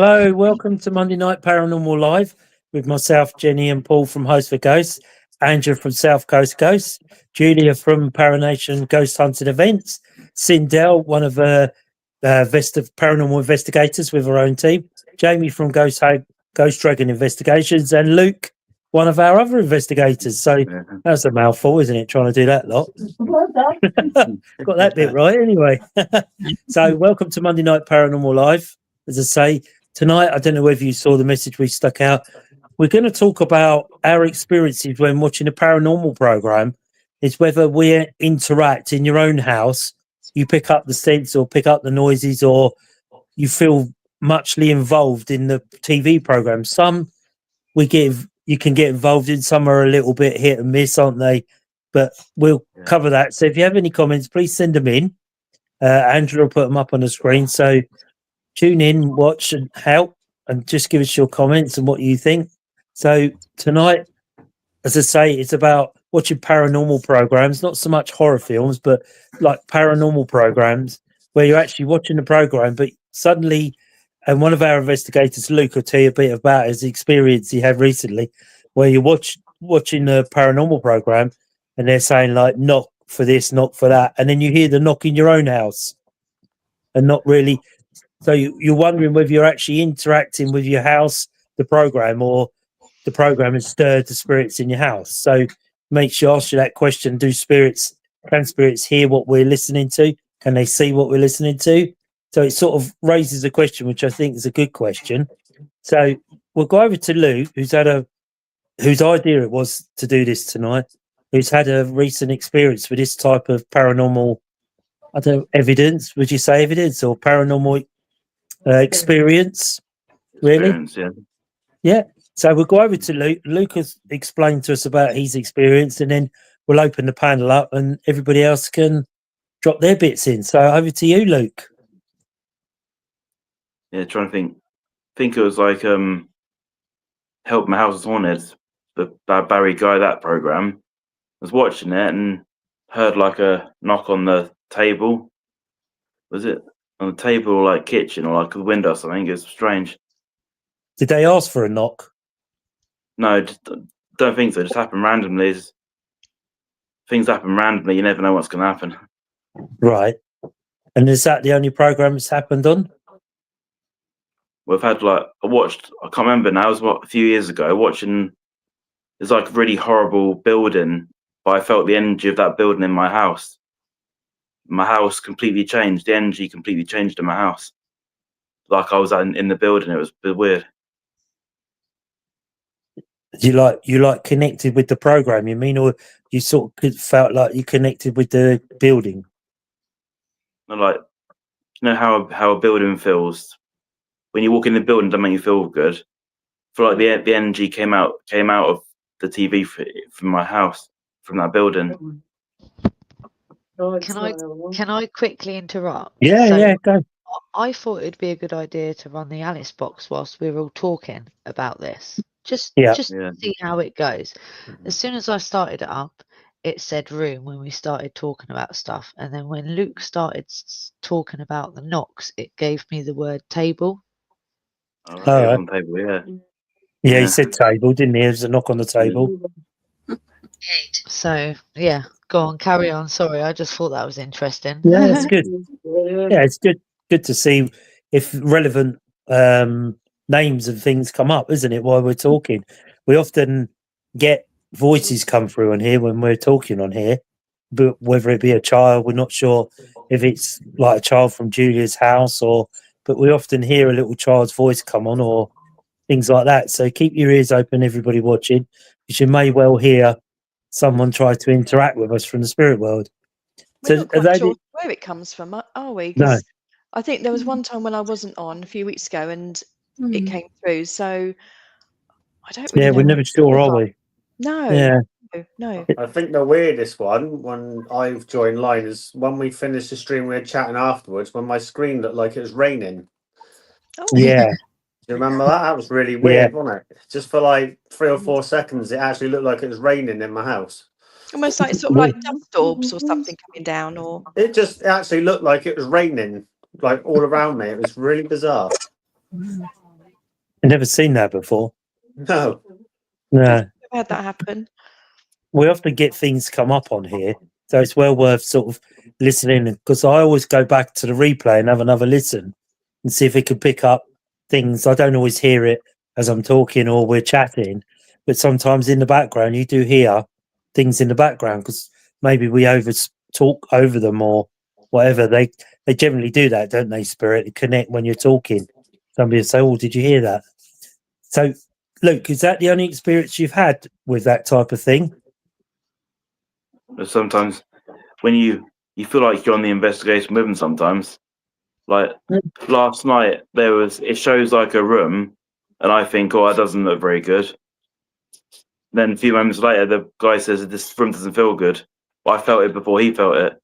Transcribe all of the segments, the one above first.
Hello, welcome to Monday Night Paranormal Live with myself, Jenny, and Paul from Host for Ghosts, Andrew from South Coast Ghosts, Julia from Paranation Ghost Hunted Events, Sindel, one of the paranormal investigators with her own team, Jamie from Ghost Dragon Investigations, and Luke, one of our other investigators. So that's a mouthful, isn't it? Trying to do that lot. Got that bit right anyway. So welcome to Monday Night Paranormal Live. As I say, tonight, I don't know whether you saw the message we stuck out. We're going to talk about our experiences when watching a paranormal program. It's whether we interact in your own house, you pick up the sense or pick up the noises, or you feel muchly involved in the TV program. Some you can get involved in, some are a little bit hit and miss, aren't they? But we'll cover that. So if you have any comments, please send them in. Andrew will put them up on the screen. So tune in, watch and help, and just give us your comments and what you think. So tonight, as I say, it's about watching paranormal programs, not so much horror films, but like paranormal programs where you're actually watching the program, but suddenly, and one of our investigators, Luke, will tell you a bit about his experience he had recently, where you're watching the paranormal program and they're saying like, knock for this, knock for that. And then you hear the knock in your own house and not really. So you're wondering whether you're actually interacting with your house, the program, or the program has stirred the spirits in your house. So make sure you ask you that question. Can spirits hear what we're listening to? Can they see what we're listening to? So it sort of raises a question, which I think is a good question. So we'll go over to Lou, whose idea it was to do this tonight, who's had a recent experience with this type of paranormal, I don't know, evidence. Would you say evidence or paranormal experience? Really? Yeah. So we'll go over to Luke. Luke has explained to us about his experience, and then we'll open the panel up and everybody else can drop their bits in. So over to you, Luke. Yeah, trying to think. I think it was like Help My House is Haunted, the Barry Guy, that program. I was watching it and heard like a knock on the table. Was it on the table or like kitchen or like a window or something? It was strange. Did they ask for a knock? No, don't think so. It just happened randomly. Things happen randomly. You never know what's going to happen. Right. And is that the only program it's happened on? We've had I can't remember now, it was a few years ago, watching, it's like a really horrible building, but I felt the energy of that building in my house. My house completely changed. The energy completely changed in my house. Like I was in the building. It was a bit weird. You like connected with the program, you mean, or you sort of felt like you connected with the building? Like, you know how a building feels when you walk in the building, it doesn't make you feel good. I feel like the energy came out of the TV from my house, from that building. Can I quickly interrupt? Yeah, go. I thought it'd be a good idea to run the Alice box whilst we were all talking about this. Just see how it goes. As soon as I started it up, it said room when we started talking about stuff, and then when Luke started talking about the knocks, it gave me the word table. All right. On table, yeah, he said table, didn't he? There's a knock on the table. So yeah, go on, carry on. Sorry, I just thought that was interesting. Yeah, that's good. Yeah, it's good to see if relevant names of things come up, isn't it? While we're talking, we often get voices come through on here when we're talking on here, but whether it be a child, we're not sure if it's like a child from Julia's house, but we often hear a little child's voice come on or things like that. So keep your ears open, everybody watching, because you may well hear someone try to interact with us from the spirit world. We're not quite sure where it comes from, are we? No. I think there was one time when I wasn't on a few weeks ago and it came through. So I don't really know. We're never sure, are we? No. Yeah. No. I think the weirdest one when I've joined line is when we finished the stream, we were chatting afterwards when my screen looked like it was raining. Oh. Yeah. Do you remember that? That was really weird, wasn't it? Just for like 3 or 4 seconds, it actually looked like it was raining in my house. Almost like sort of like dust orbs or something coming down, or it actually looked like it was raining like all around me. It was really bizarre. I've never seen that before. No. No. I've had that happen. We often get things come up on here, so it's well worth sort of listening, because I always go back to the replay and have another listen and see if it can pick up things. I don't always hear it as I'm talking or we're chatting, but sometimes in the background you do hear things in the background because maybe we talk over them or whatever. They generally do that, don't they, Spirit? They connect when you're talking. Somebody will say, "Oh, did you hear that?" So, Luke, is that the only experience you've had with that type of thing? But sometimes when you feel like you're on the investigation with them, sometimes, like last night, it shows like a room, and I think, oh, that doesn't look very good. Then a few moments later, the guy says that this room doesn't feel good. But I felt it before he felt it.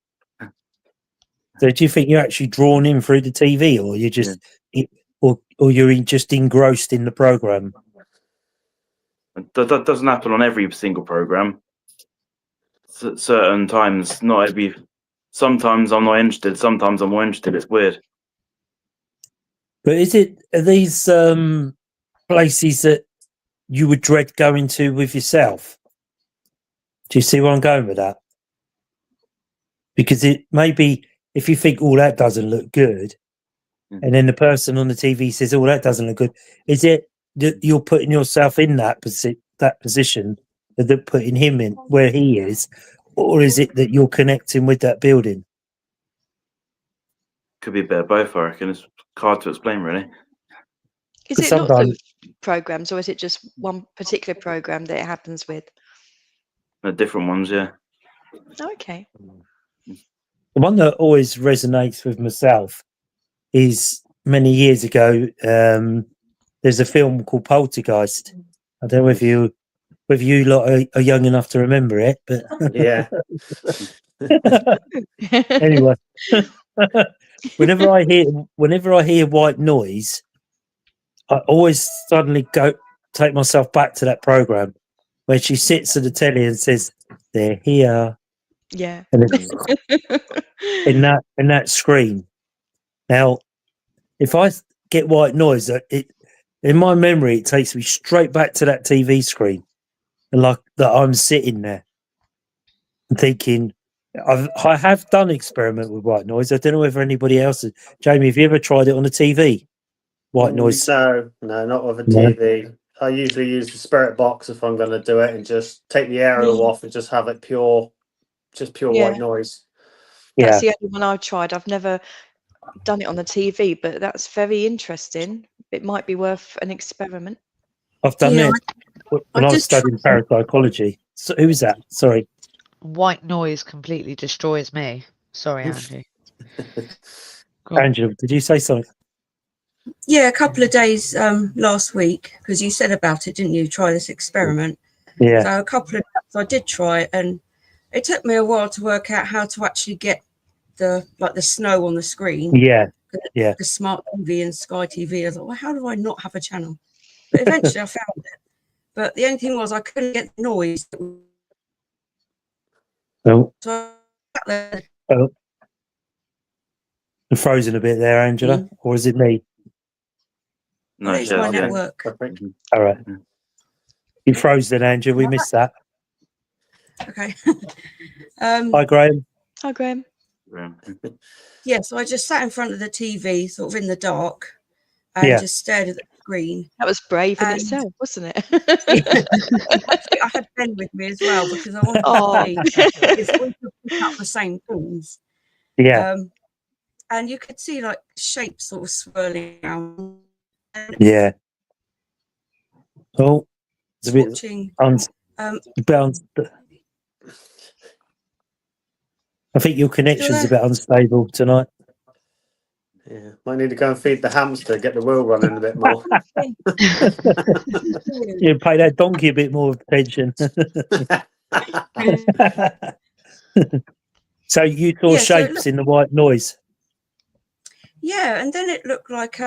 So do you think you're actually drawn in through the TV, or you're just, or you're just engrossed in the program? That doesn't happen on every single program. Certain times, not every. Sometimes I'm not interested. Sometimes I'm more interested. It's weird. But are these places that you would dread going to with yourself? Do you see where I'm going with that? Because it maybe if you think, "Oh, that doesn't look good," and then the person on the TV says, "Oh, that doesn't look good," is it that you're putting yourself in that position, that they're putting him in where he is, or is it that you're connecting with that building? Could be a bit of both, I reckon. It's hard to explain, really. Is it lots of programs, or is it just one particular program that it happens with? The different ones, yeah. Okay. The one that always resonates with myself is many years ago. There's a film called Poltergeist. I don't know if you lot are young enough to remember it, but Yeah. Anyway, whenever I hear white noise, I always suddenly take myself back to that program where she sits at the telly and says, "They're here." Yeah. And in that screen. Now, if I get white noise, in my memory, it takes me straight back to that TV screen, and like that, I'm sitting there and thinking. I have done experiment with white noise. I don't know whether anybody else has. Jamie, have you ever tried it on the TV? White noise? No, not with a TV. I usually use the spirit box if I'm going to do it, and just take the aerial off and just have it pure white noise. That's the only one I've tried. I've never done it on the TV, but that's very interesting. It might be worth an experiment. I've done it when I was studying parapsychology. So, who is that? Sorry. White noise completely destroys me. Sorry, Andrew. Angela, did you say something? Yeah, a couple of days last week, because you said about it, didn't you? Try this experiment. Yeah. So a couple of days I did try it, and it took me a while to work out how to actually get the snow on the screen. Yeah. Yeah. The smart TV and Sky TV. I thought, well, how do I not have a channel? But eventually I found it. But the only thing was I couldn't get the noise. Oh. So You're frozen a bit there, Angela, or is it me? No, it's my network. All right. You froze then, Angela. We missed that. Okay. Hi, Graham. Hi, Graham. Yeah, so I just sat in front of the TV, sort of in the dark, and just stared at the screen. That was brave in itself, wasn't it? I had Ben with me as well because I wanted to see if we could pick up the same things. Yeah. And you could see like shapes sort of swirling around. Yeah. Oh, it's a bit watching. I think your connection's a bit unstable tonight. Yeah, might need to go and feed the hamster, get the wheel running a bit more. You pay that donkey a bit more attention. So you saw shapes in the white noise. Yeah, and then it looked like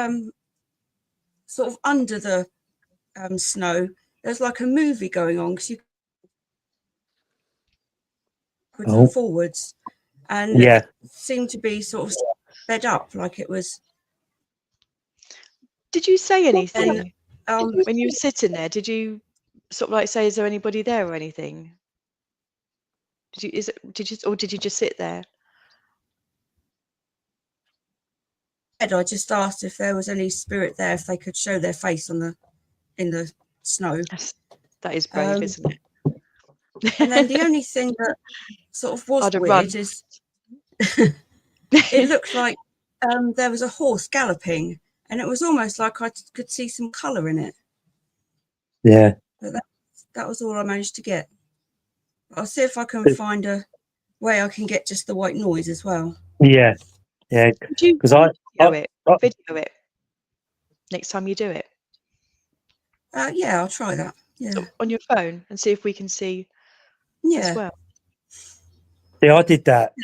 sort of under the snow. There's like a movie going on because you backwards and forwards, and it seemed to be sort of sped up, like it was. Did you say anything When you were sitting there, did you sort of like say, "Is there anybody there?" or anything? Did you just sit there? I just asked if there was any spirit there, if they could show their face in the snow. That is brave, isn't it? And then the only thing that sort of was I'd have weird run. is it looked like there was a horse galloping, and it was almost like I could see some colour in it. Yeah. But that was all I managed to get. I'll see if I can find a way I can get just the white noise as well. Yeah. Yeah. Because video it next time you do it. Yeah, I'll try that. Yeah. So on your phone and see if we can see as well. Yeah, I did that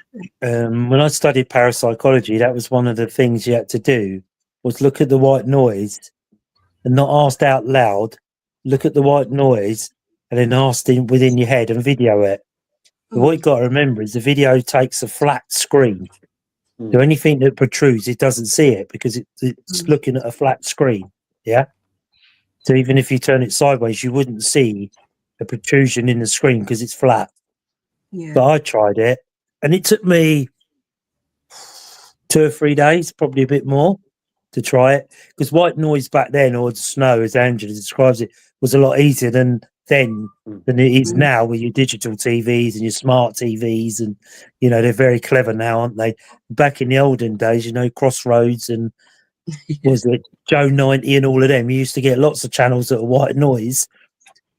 when I studied parapsychology. That was one of the things you had to do, was look at the white noise and not ask out loud. Look at the white noise and then ask within your head and video it. But what you've got to remember is the video takes a flat screen. So anything that protrudes, it doesn't see it because it's looking at a flat screen. Yeah. So even if you turn it sideways, you wouldn't see a protrusion in the screen because it's flat. Yeah. But I tried it, and it took me 2 or 3 days, probably a bit more, to try it. Because white noise back then, or the snow, as Angela describes it, was a lot easier than it is now with your digital TVs and your smart TVs, and they're very clever now, aren't they? Back in the olden days, Crossroads and was it Joe 90 and all of them, you used to get lots of channels that were white noise.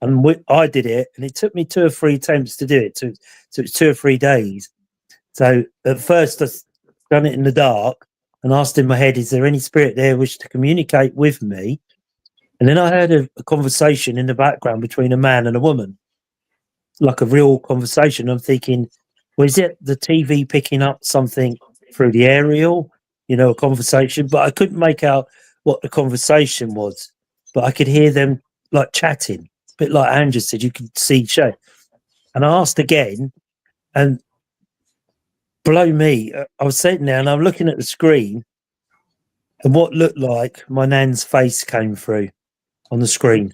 And I did it, and it took me 2 or 3 attempts to do it. So it's 2 or 3 days. So at first I done it in the dark and asked in my head, is there any spirit there wish to communicate with me? And then I heard a conversation in the background between a man and a woman, like a real conversation. I'm thinking, well, is it the TV picking up something through the aerial, a conversation? But I couldn't make out what the conversation was. But I could hear them like chatting, a bit like Andrew said, you could see shape. And I asked again, and blow me, I was sitting there and I'm looking at the screen, and what looked like my nan's face came through on the screen.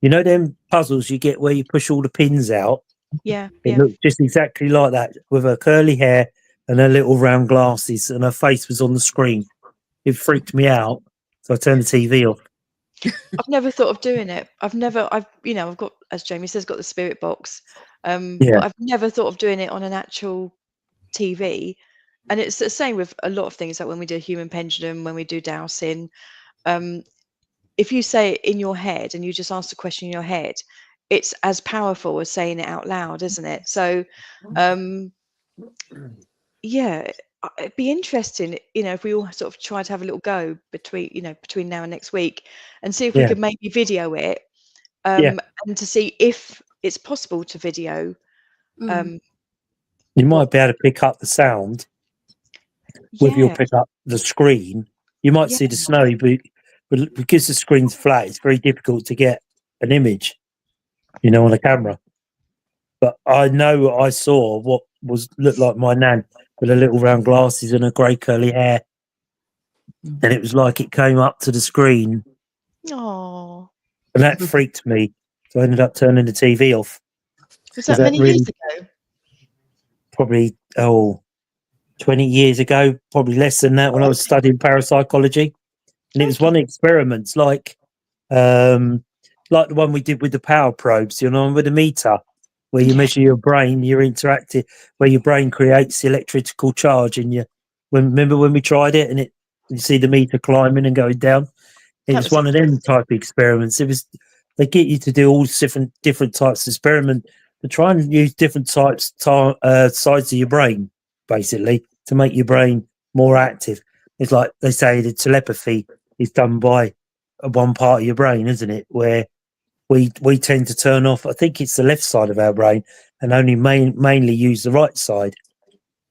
Them puzzles you get where you push all the pins out? Yeah. It looked just exactly like that, with her curly hair and her little round glasses, and her face was on the screen. It freaked me out, so I turned the TV off. I've never thought of doing it. I've got, as Jamie says, got the spirit box. Yeah. But I've never thought of doing it on an actual TV. And it's the same with a lot of things, like when we do human pendulum, when we do dowsing. If you say it in your head and you just ask the question in your head, it's as powerful as saying it out loud, isn't it? So, yeah, it'd be interesting, if we all sort of try to have a little go between now and next week, and see if we could maybe video it, and to see if it's possible to video. You might be able to pick up the sound with your pick up the screen. You might see the snow, but because the screen's flat, it's very difficult to get an image, on a camera. But I know I saw what looked like my nan with her little round glasses and her grey curly hair, and it was like it came up to the screen. Oh, and that freaked me. So I ended up turning the TV off. Was that many years ago? Probably 20 years ago, probably less than that, when I was studying parapsychology. And it was one of the experiments, like the one we did with the power probes, with the meter, where you measure your brain, you're interactive, where your brain creates the electrical charge in you. Remember when we tried it, and you see the meter climbing and going down? It was one of them type of experiments. They get you to do all different types of experiment to try and use different types sides of your brain, basically, to make your brain more active. It's like they say the telepathy is done by one part of your brain, isn't it? Where we tend to turn off, I think it's the left side of our brain, and only mainly use the right side,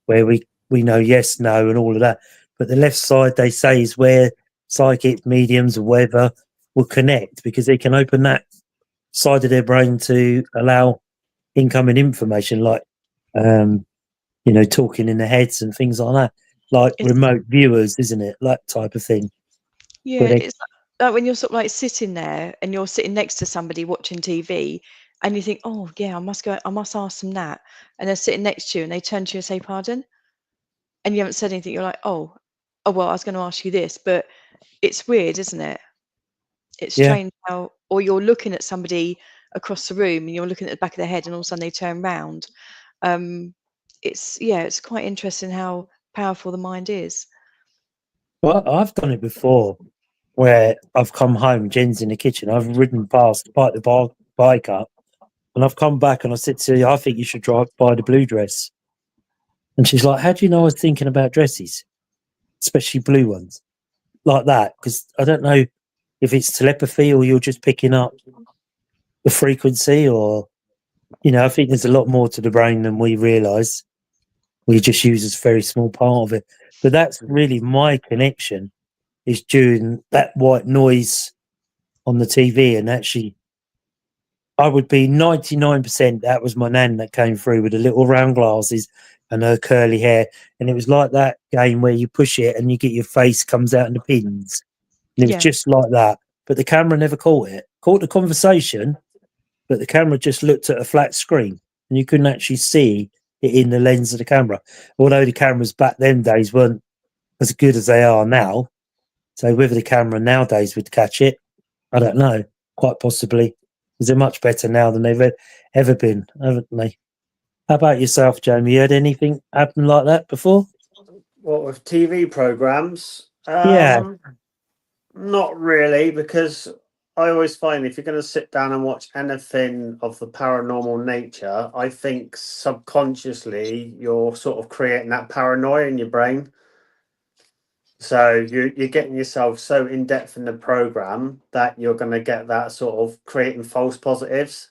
where we know yes, no, and all of that. But the left side, they say, is where psychic mediums or whatever will connect, because they can open that side of their brain to allow incoming information, like talking in the heads and things like that, like remote viewers, isn't it? That type of thing. Yeah, like when you're sort of like sitting there and you're sitting next to somebody watching TV, and you think, oh yeah, I must ask them that, and they're sitting next to you and they turn to you and say pardon, and you haven't said anything. You're like, oh well, I was going to ask you this, but it's weird, isn't it? It's Yeah. strange how, or you're looking at somebody across the room and you're looking at the back of their head, and all of a sudden they turn round. It's quite interesting how powerful the mind is. Well, I've done it before where I've come home, Jen's in the kitchen, I've ridden past, biked the bike up, and I've come back and I said to her, I think you should buy the blue dress. And she's like, how do you know I was thinking about dresses, especially blue ones? Like that, because I don't know if it's telepathy or you're just picking up the frequency, or, I think there's a lot more to the brain than we realise. We just use a very small part of it. But that's really my connection, is during that white noise on the TV. And actually, I would be 99% that was my nan that came through with the little round glasses and her curly hair. And it was like that game where you push it and you get your face comes out in the pins. And it was just like that. But the camera never caught it. Caught the conversation, but the camera just looked at a flat screen and you couldn't actually see it in the lens of the camera. Although the cameras back then days weren't as good as they are now. So whether the camera nowadays would catch it, I don't know. Quite possibly. Because they're much better now than they've ever been, haven't they? How about yourself, Jamie? You had anything happen like that before? What, with TV programs? Yeah. Not really, because I always find if you're going to sit down and watch anything of the paranormal nature, I think subconsciously you're sort of creating that paranoia in your brain. So you're getting yourself so in depth in the program that you're going to get that sort of creating false positives.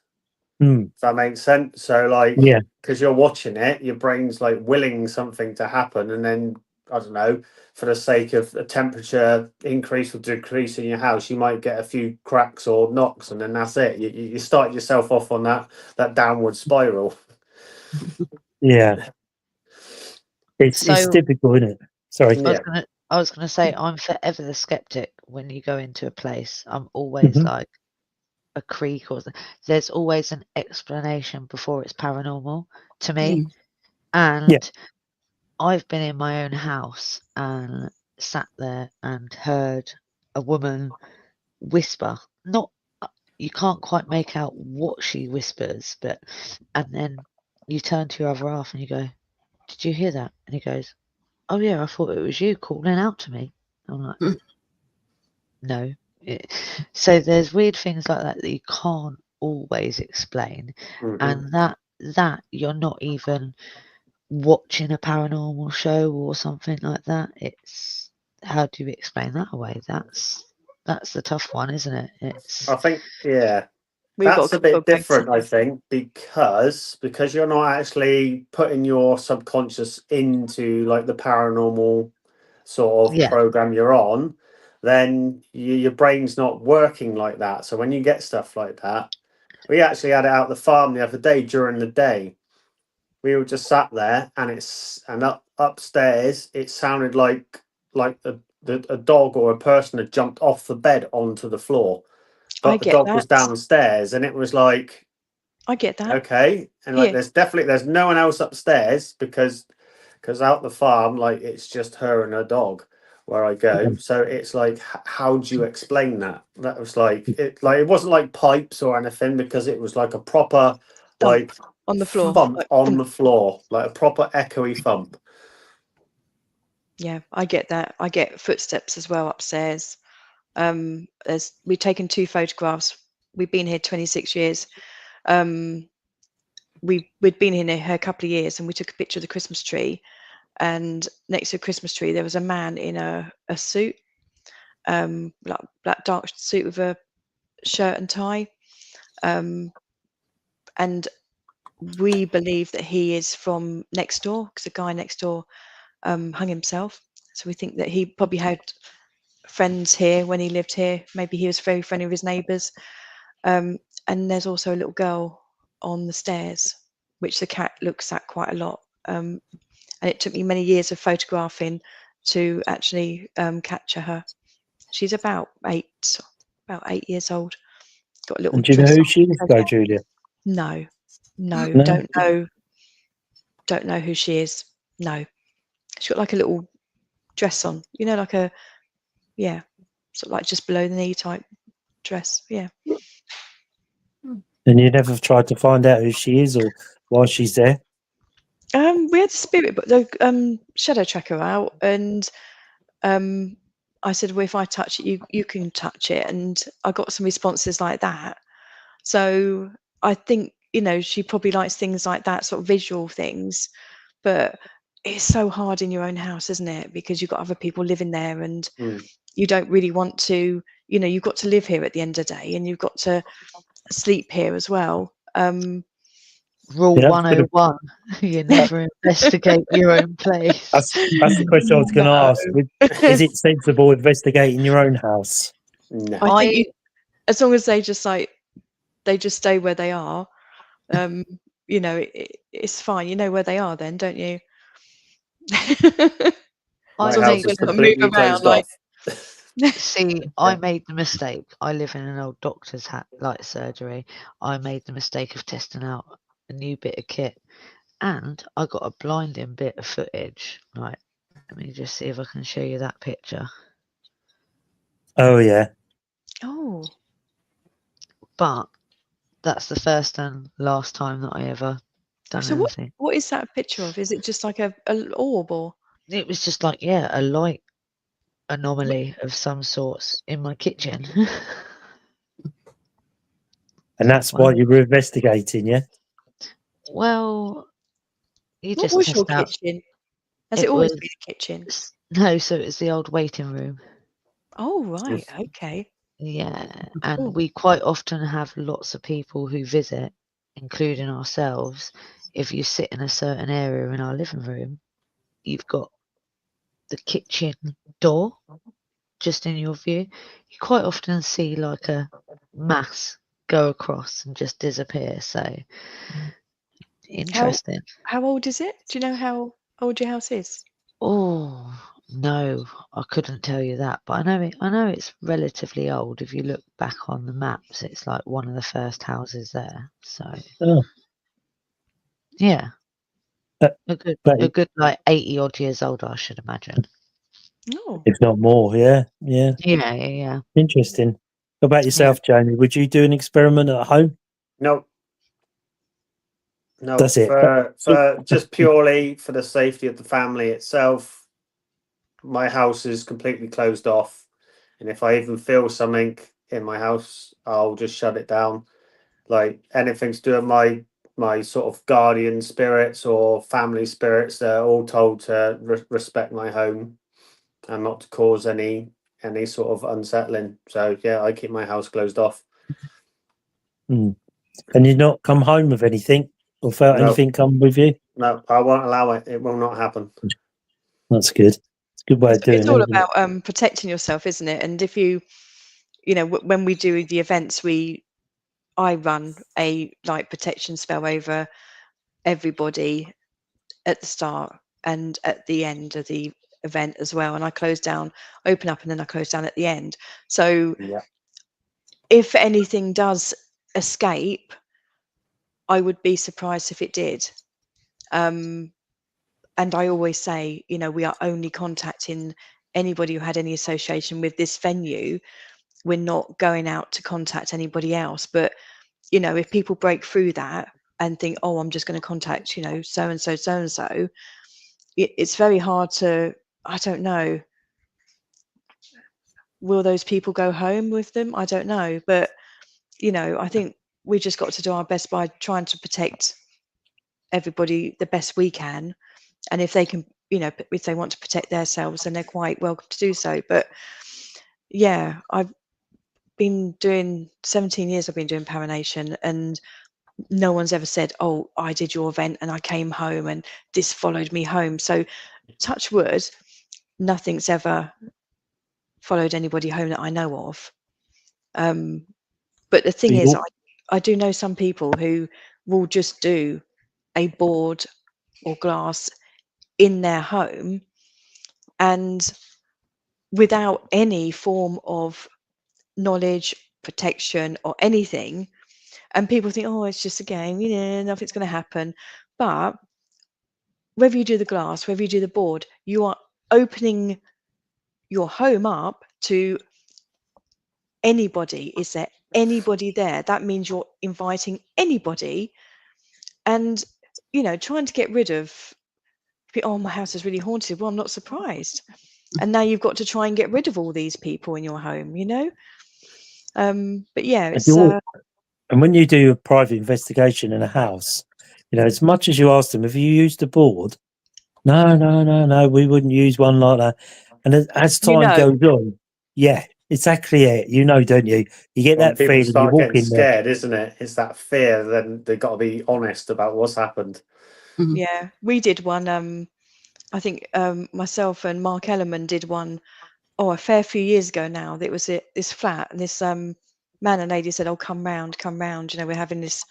Does that make sense? So like, yeah, because you're watching it, your brain's like willing something to happen, and then I don't know, for the sake of a temperature increase or decrease in your house, you might get a few cracks or knocks, and then that's it. You start yourself off on that downward spiral. Yeah. It's typical, isn't it? Sorry. I was gonna say, I'm forever the skeptic when you go into a place. I'm always like a creak, or there's always an explanation before it's paranormal to me. And I've been in my own house and sat there and heard a woman whisper. Not, you can't quite make out what she whispers, and then you turn to your other half and you go, "Did you hear that?" And he goes, "Oh yeah, I thought it was you calling out to me." I'm like, no. So there's weird things like that you can't always explain, and that you're not even watching a paranormal show or something like that. It's, how do you explain that away? That's the tough one, isn't it? I think that's a bit different, I think, because you're not actually putting your subconscious into like the paranormal sort of program you're on, then your brain's not working like that. So when you get stuff like that, we actually had it out the farm the other day during the day. We were just sat there, and upstairs it sounded like a dog or a person had jumped off the bed onto the floor, but the dog was downstairs, and it was like, I get that. Okay, and like there's no one else upstairs because out the farm, like it's just her and her dog where I go. So it's like, how do you explain that? That was like it wasn't like pipes or anything, because it was like a proper like on the floor, thump on the floor, like a proper echoey thump. Yeah, I get that. I get footsteps as well upstairs. We've taken 2 photographs. We've been here 26 years. We'd been in here a couple of years, and we took a picture of the Christmas tree. And next to the Christmas tree, there was a man in a suit, black dark suit with a shirt and tie. And we believe that he is from next door, because the guy next door hung himself. So we think that he probably had friends here when he lived here. Maybe he was very friendly with his neighbours. And there's also a little girl on the stairs, which the cat looks at quite a lot. And it took me many years of photographing to actually capture her. She's about 8 years old. Got a little And do you know dress who on. she is, though, Julia? No, No? don't know who she is. No, she's got like a little dress on, like a, yeah, sort of like just below the knee type dress. Yeah. And you never tried to find out who she is or why she's there? We had the shadow tracker out, and I said, well, if I touch it, you can touch it, and I got some responses like that. So I think she probably likes things like that, sort of visual things. But it's so hard in your own house, isn't it? Because you've got other people living there, and you don't really want to. You've got to live here at the end of the day, and you've got to sleep here as well. Rule 101: you never investigate your own place. That's the question I was going to ask. Is it sensible investigating your own house? No. I think as long as they just stay where they are, it's fine. You know where they are, then, don't you? My house is completely closed off. See, I made the mistake. I live in an old doctor's surgery. I made the mistake of testing out a new bit of kit, and I got a blinding bit of footage. Right, let me just see if I can show you that picture. Oh yeah. Oh. But that's the first and last time that I ever done anything. What is that a picture of? Is it just like an orb, or? It was just like, a light anomaly of some sorts in my kitchen. And that's why you were investigating, yeah? Well, you What just was test your out. kitchen? Has it always been a kitchen? No, so it was the old waiting room. Oh, right. Okay. Yeah, and we quite often have lots of people who visit, including ourselves. If you sit in a certain area in our living room, you've got the kitchen door just in your view. You quite often see like a mass go across and just disappear. So interesting. How old is it? Do you know how old your house is? Oh no, I couldn't tell you that, but I know it's relatively old. If you look back on the maps, it's like one of the first houses there. So yeah, a good like 80 odd years old, I should imagine. No, if not more. Yeah. Yeah. Interesting. What about yourself, Jamie? Would you do an experiment at home? No. That's it. For just purely for the safety of the family itself, my house is completely closed off, and if I even feel something in my house, I'll just shut it down. Like anything to do with my sort of guardian spirits or family spirits, they're all told to respect my home and not to cause any sort of unsettling. So yeah, I keep my house closed off. And you not come home with anything or felt anything come with you? No, I won't allow it. It will not happen. That's good. It's a good way of doing it. It's all about protecting yourself, isn't it? And if you when we do the events, I run a light protection spell over everybody at the start and at the end of the event as well, and I open up, and then I close down at the end. So if anything does escape, I would be surprised if it did. And I always say, we are only contacting anybody who had any association with this venue. We're not going out to contact anybody else. But if people break through that and think, oh, I'm just going to contact so and so, it's very hard to, I don't know, will those people go home with them? I don't know. But I think we just got to do our best by trying to protect everybody the best we can. And if they can, if they want to protect themselves, then they're quite welcome to do so. But yeah, I've been doing 17 years. I've been doing Paranation, and no one's ever said, oh, I did your event and I came home and this followed me home. So touch wood, nothing's ever followed anybody home that I know of. But the thing is, I do know some people who will just do a board or glass in their home, and without any form of knowledge, protection, or anything. And people think, oh, it's just a game, nothing's going to happen. But whether you do the glass, whether you do the board, you are opening your home up to anybody. Is there anybody there? That means you're inviting anybody. And, trying to get rid of, oh, my house is really haunted. Well, I'm not surprised. And now you've got to try and get rid of all these people in your home, But yeah, it's... And when you do a private investigation in a house, as much as you ask them, have you used a board? No, we wouldn't use one like that. And as time goes on, yeah, exactly it. Don't you? You get that people feeling. Start you walk getting in scared, there. isn't it? It's that fear. Then they've got to be honest about what's happened. Yeah, we did one. I think myself and Mark Ellerman did one. A fair few years ago now. That was this flat, and this man and lady said, "Oh, come round. We're having this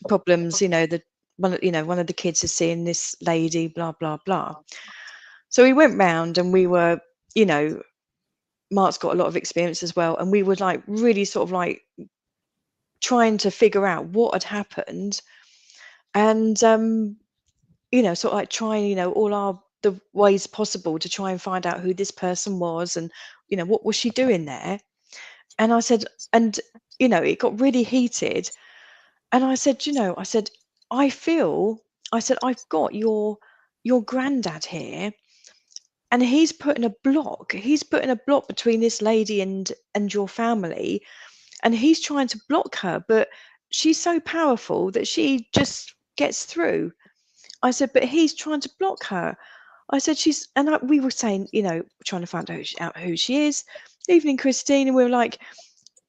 problems. One of the kids is seeing this lady. Blah blah blah." So we went round, and we were, Mark's got a lot of experience as well, and we were like really sort of like trying to figure out what had happened, and sort of like trying, all the ways possible to try and find out who this person was, and what was she doing there. And I said, and it got really heated, and I said, I've got your granddad here, and he's putting a block between this lady and your family, and he's trying to block her, but she's so powerful that she just gets through. I said, but he's trying to block her. I said, we were saying, trying to find out who she is. Evening, Christine, and we were like,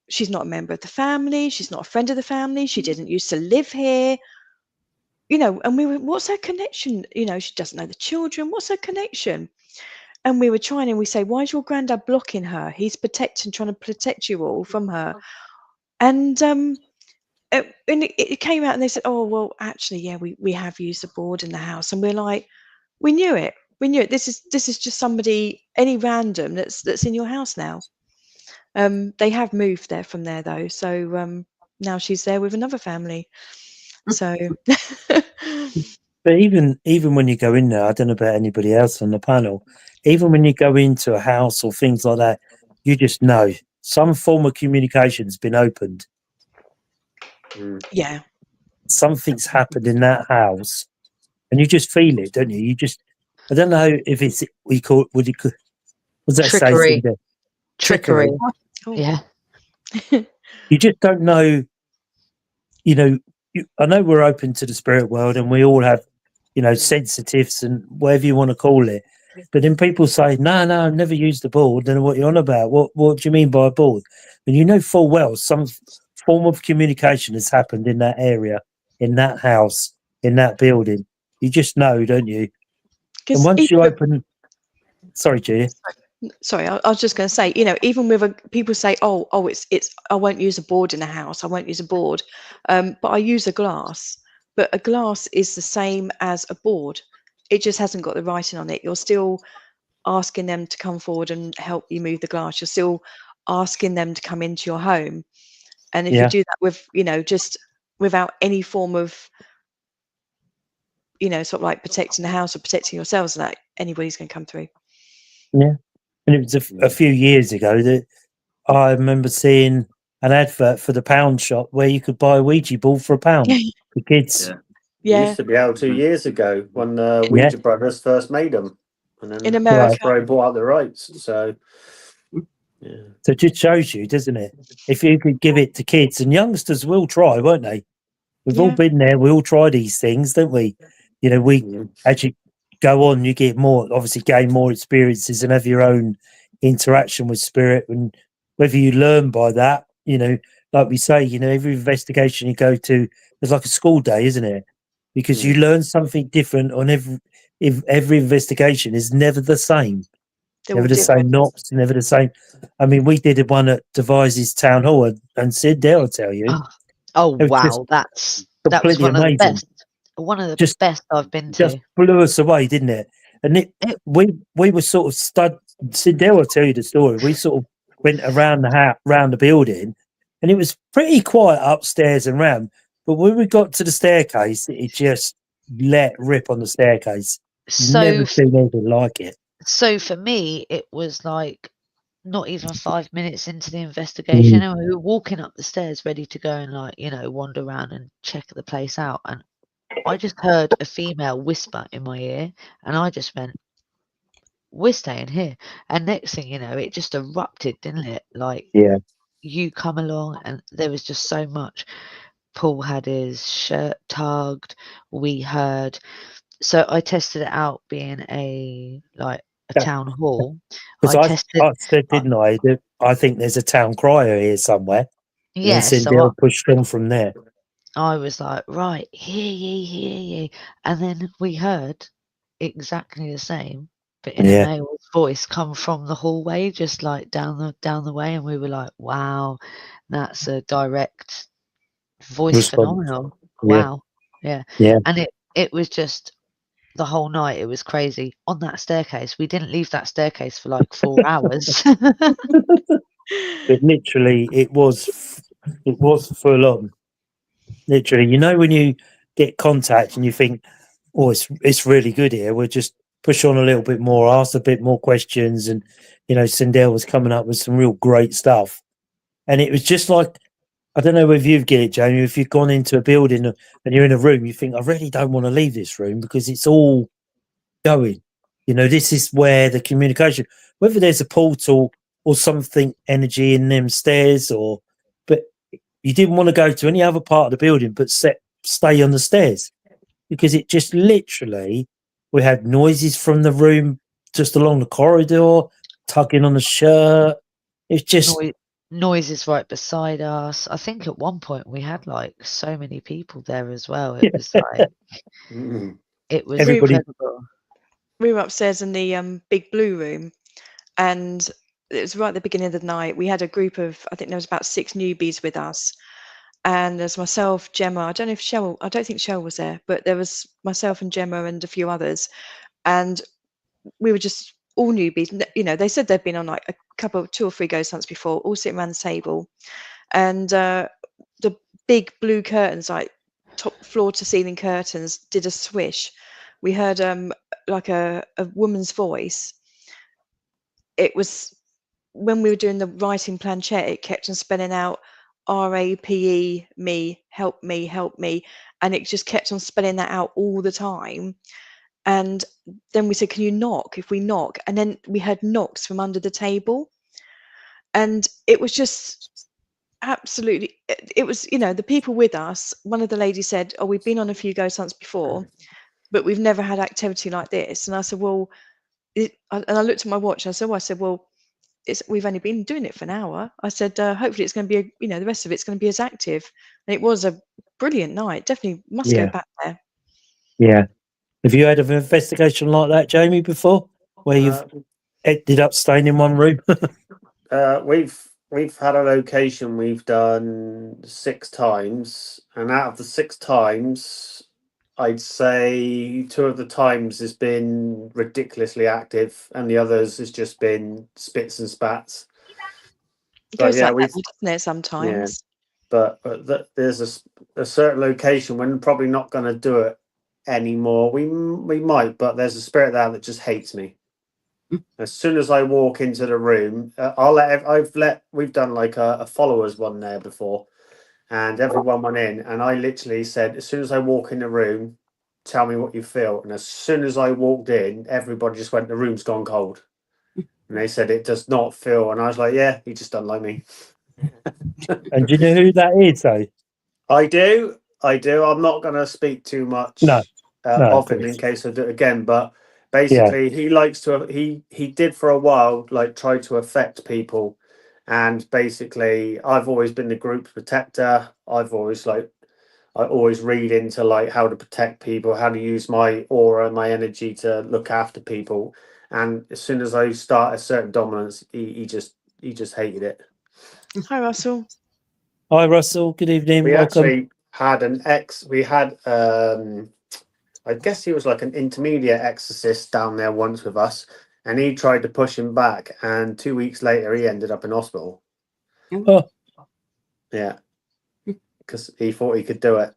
she's not a member of the family. She's not a friend of the family. She didn't used to live here. And we were, what's her connection? She doesn't know the children. What's her connection? And we were trying, and we say, why is your granddad blocking her? He's trying to protect you all from her. And it came out, and they said, oh, well, actually, yeah, we have used the board in the house. And we're like, we knew it. This is just somebody, any random that's in your house now. They have moved there from there though, so now she's there with another family. So, but even when you go in there, I don't know about anybody else on the panel. Even when you go into a house or things like that, you just know some form of communication's been opened. Yeah, something's happened in that house, and you just feel it, don't you? I don't know if it's would that trickery. Say? Trickery. Oh. Yeah. You just don't know. I know we're open to the spirit world, and we all have, sensitives and whatever you want to call it. But then people say, no, I've never used a board. Don't know what you're on about. What do you mean by a board? And you know full well some form of communication has happened in that area, in that house, in that building. You just know, don't you? And once you open... Sorry, Julia. Sorry, I was just going to say, even with people say, oh, it's I won't use a board in a house. I won't use a board, but I use a glass. But a glass is the same as a board. It just hasn't got the writing on it. You're still asking them to come forward and help you move the glass. You're still asking them to come into your home. And if you do that with, just without any form of, sort of like protecting the house or protecting yourselves, that anybody's going to come through. Yeah. And it was a few years ago that I remember seeing an advert for the pound shop where you could buy a Ouija board for £1 for kids. Yeah. Used to be able 2 years ago when Ouija Brothers first made them. And then in America, bought out the rights. So, yeah. So it just shows you, doesn't it? If you could give it to kids, and youngsters will try, won't they? We've all been there. We all try these things, don't we? As you go on, you get more, obviously gain more experiences and have your own interaction with spirit. And whether you learn by that, like we say, every investigation you go to is like a school day, isn't it? Because you learn something different on every investigation is never the same. Never the same knocks, never the same. I mean, we did one at Devizes Town Hall, and Sid, I'll tell you. Oh wow, that was one amazing. of the best. One of the best I've been to. Just blew us away, didn't it? And we were sort of Sindel will tell you the story. We sort of went around round the building, and it was pretty quiet upstairs and round. But when we got to the staircase, it just let rip on the staircase. Never seen anything like it. So for me, it was like not even 5 minutes into the investigation, and we were walking up the stairs ready to go and, like, you know, wander around and check the place out, and I just heard a female whisper in my ear, and I just went, "We're staying here." And next thing you know, it just erupted, didn't it? Like, you come along, and there was just so much. Paul had his shirt tugged. We heard. So I tested it out being a town hall. Because I said, didn't I, that I think there's a town crier here somewhere. Yes, and so pushed on from there. I was like, right, hear ye, and then we heard exactly the same, but in a male's voice, come from the hallway, just like down the way, and we were like, wow, that's a direct voice phenomenon. Wow, yeah, and it was just the whole night. It was crazy on that staircase. We didn't leave that staircase for like 4 hours. But literally, it was full on. Literally, you know, when you get contact and you think, "Oh, it's really good here. We'll just push on a little bit more, ask a bit more questions," and you know, Sindel was coming up with some real great stuff. And it was just like, I don't know whether you get it, Jamie. If you've gone into a building and you're in a room, you think, "I really don't want to leave this room because it's all going." You know, this is where the communication, whether there's a portal or something, energy in them stairs, but you didn't want to go to any other part of the building, but stay on the stairs because it just literally, we had noises from the room just along the corridor, tugging on the shirt. It's just noises right beside us. I think at one point we had like so many people there as well. It was like, it was incredible. We were upstairs in the big blue room, and it was right at the beginning of the night. We had a group of, I think there was about 6 newbies with us, and there's myself, Gemma. I don't think Shell was there, but there was myself and Gemma and a few others, and we were just all newbies. You know, they said they'd been on like a couple, 2 or 3 ghost hunts before, all sitting around the table, and the big blue curtains, like top floor to ceiling curtains, did a swish. We heard like a woman's voice. It was when we were doing the writing planchette, it kept on spelling out RAPE, me, help me, help me. And it just kept on spelling that out all the time. And then we said, can you knock? If we knock, and then we heard knocks from under the table. And it was just absolutely, it was, you know, the people with us, one of the ladies said, oh, we've been on a few ghost hunts before, but we've never had activity like this. And I said, well, and I looked at my watch. And I said, well, we've only been doing it for an hour. I said, hopefully it's going to be, you know, the rest of it's going to be as active. And it was a brilliant night. Definitely must go back there. Yeah. Have you had an investigation like that, Jamie, before, where you've ended up staying in one room? We've had a location we've done 6 times, and out of the 6 times, I'd say 2 of the times has been ridiculously active, and the others has just been spits and spats. It goes like that, doesn't it, sometimes? Yeah, but there's a certain location we're probably not going to do it anymore. We might, but there's a spirit there that just hates me. As soon as I walk into the room, we've done like a followers one there before, and everyone went in, and I literally said, as soon as I walk in the room, tell me what you feel. And as soon as I walked in, everybody just went, the room's gone cold. And they said, it does not feel. And I was like, yeah, he just doesn't like me. And do you know who that is, though? I do. I'm not going to speak too much of him in case I do it again. But basically, he likes to. He did for a while, like try to affect people. And basically, I've always been the group protector. I always read into like how to protect people, how to use my aura, my energy to look after people. And as soon as I start a certain dominance, he just hated it. Hi, Russell. Hi, Russell. Good evening. We Welcome. actually had I guess he was like an intermediate exorcist down there once with us, and he tried to push him back, and 2 weeks later he ended up in hospital. Oh. Yeah, because he thought he could do it,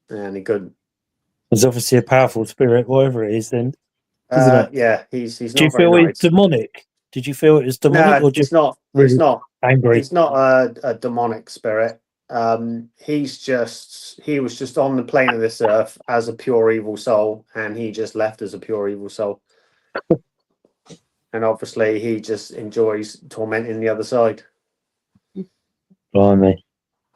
and he couldn't. There's obviously a powerful spirit, whatever it is, then, isn't it? Yeah, he's Do not you very feel nice. it's demonic? Did you feel it was demonic, No, or just it's not. really It's not angry? He's not a demonic spirit. He was just on the plane of this earth as a pure evil soul, and he just left as a pure evil soul. And obviously, he just enjoys tormenting the other side. Blimey.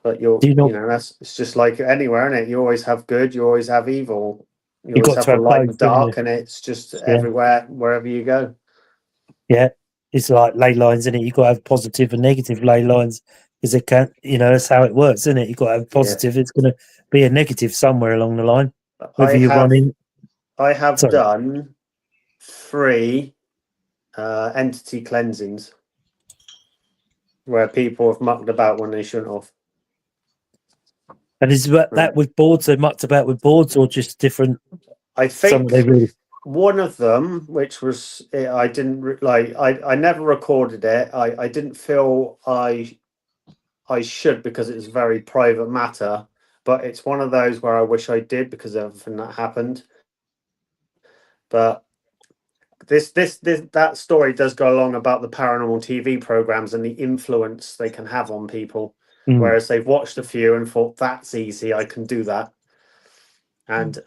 But it's just like anywhere, isn't it? You always have good, you always have evil, you always got have to the have light and the both, don't dark, you? and it's just everywhere, wherever you go. Yeah, it's like ley lines, isn't it? You've got to have positive and negative ley lines, because it can't, that's how it works, isn't it? You've got to have positive. It's going to be a negative somewhere along the line. Whether you're running. I have done 3 entity cleansings where people have mucked about when they shouldn't have. And is that with boards? They mucked about with boards, or just different? I think one of them, which was I didn't like. I never recorded it. I didn't feel I should, because it's a very private matter. But it's one of those where I wish I did, because of everything that happened. But that story does go along about the paranormal TV programs and the influence they can have on people. Whereas they've watched a few and thought, that's easy, I can do that. And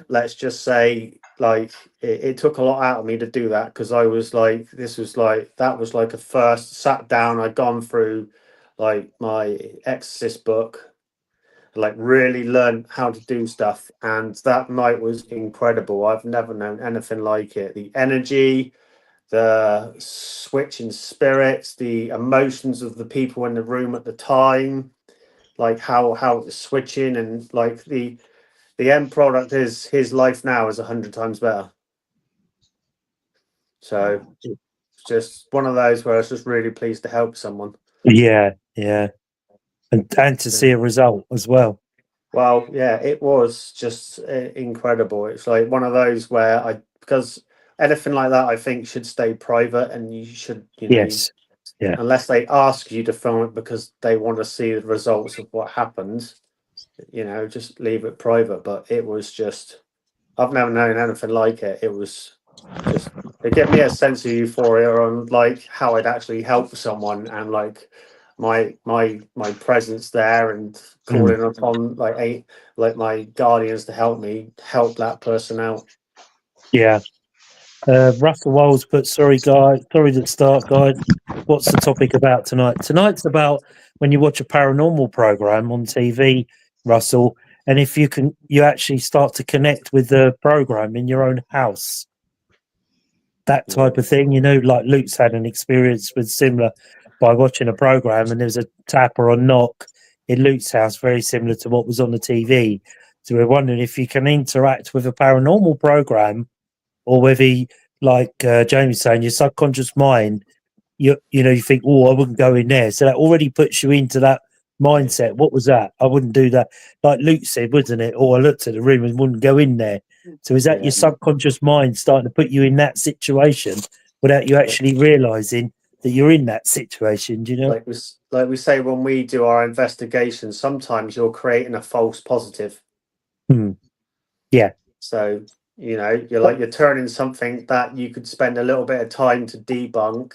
let's just say, like, it took a lot out of me to do that, because I was like, that was like a first sat down, I'd gone through like my exorcist book, like really learned how to do stuff, and that night was incredible. I've never known anything like it. The energy, the switch in spirits, the emotions of the people in the room at the time, like how it was switching, and like the end product is his life now is 100 times better. So it's just one of those where I was just really pleased to help someone. Yeah, and to see a result as well. Well, yeah, it was just incredible. It's like one of those where because anything like that, I think, should stay private, and you should, unless they ask you to film it because they want to see the results of what happens, just leave it private. But it was just, I've never known anything like it. It was just, it gave me a sense of euphoria on like how I'd actually help someone, and like my presence there, and calling upon like my guardians to help that person out. Yeah. Russell Walls put, sorry to start, guys. What's the topic about tonight? Tonight's about when you watch a paranormal program on TV, Russell, and if you actually start to connect with the program in your own house. That type of thing, like Luke's had an experience with similar by watching a program, and there's a tap or a knock in Luke's house, very similar to what was on the TV. So we're wondering if you can interact with a paranormal program, or whether, like Jamie's saying, your subconscious mind, you think, oh, I wouldn't go in there. So that already puts you into that mindset. What was that? I wouldn't do that. Like Luke said, wasn't it? Or I looked at the room and wouldn't go in there. So is that your subconscious mind starting to put you in that situation without you actually realising that you're in that situation? Do you know? Like we say when we do our investigation, sometimes you're creating a false positive. Yeah. So, you're turning something that you could spend a little bit of time to debunk,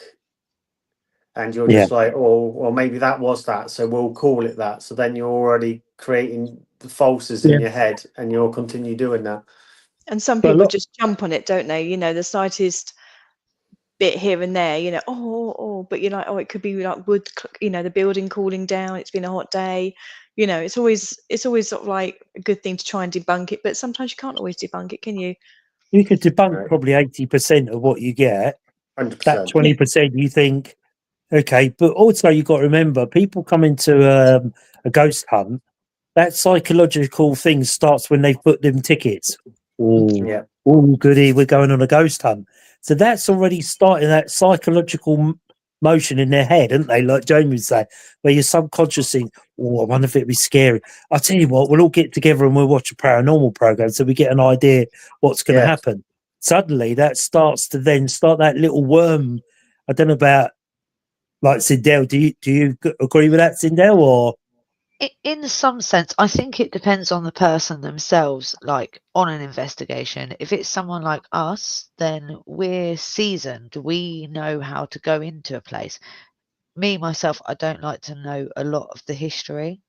and you're just like, oh, well, maybe that was that, so we'll call it that. So then you're already creating the falses in your head, and you'll continue doing that. And some people just jump on it, don't they? The slightest bit here and there, but you're like, oh, it could be like wood, the building cooling down, it's been a hot day. It's always sort of like a good thing to try and debunk it, but sometimes you can't always debunk it, can you? You could debunk probably 80% of what you get. 100%. That 20% you think, okay, but also you've got to remember, people come into a ghost hunt, that psychological thing starts when they've put them tickets. Oh, goody, we're going on a ghost hunt. So that's already starting that psychological motion in their head, aren't they? Like Jamie would say, where your subconscious thinks, oh, I wonder if it'd be scary. I'll tell you what, we'll all get together and we'll watch a paranormal program so we get an idea what's going to happen. suddenly that starts to then start that little worm. I don't know about like Sindel. Do you agree with that, Sindel, or? In some sense, I think it depends on the person themselves, like on an investigation. If it's someone like us, then we're seasoned. We know how to go into a place. Me, myself, I don't like to know a lot of the history.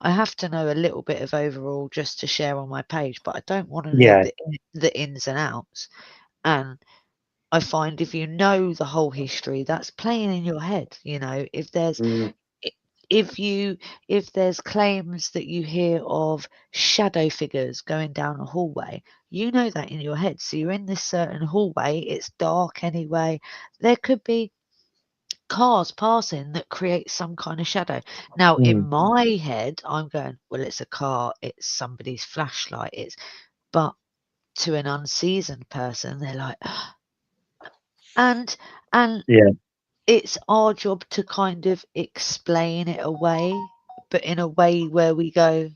I have to know a little bit of overall just to share on my page, but I don't want to know the ins and outs. And I find if you know the whole history, that's playing in your head. If there's if there's claims that you hear of shadow figures going down a hallway, you know that in your head. So you're in this certain hallway, it's dark anyway. There could be cars passing that create some kind of shadow. Now, in my head, I'm going, well, it's a car, it's somebody's flashlight, but to an unseasoned person, they're like, and it's our job to kind of explain it away, but in a way where we go,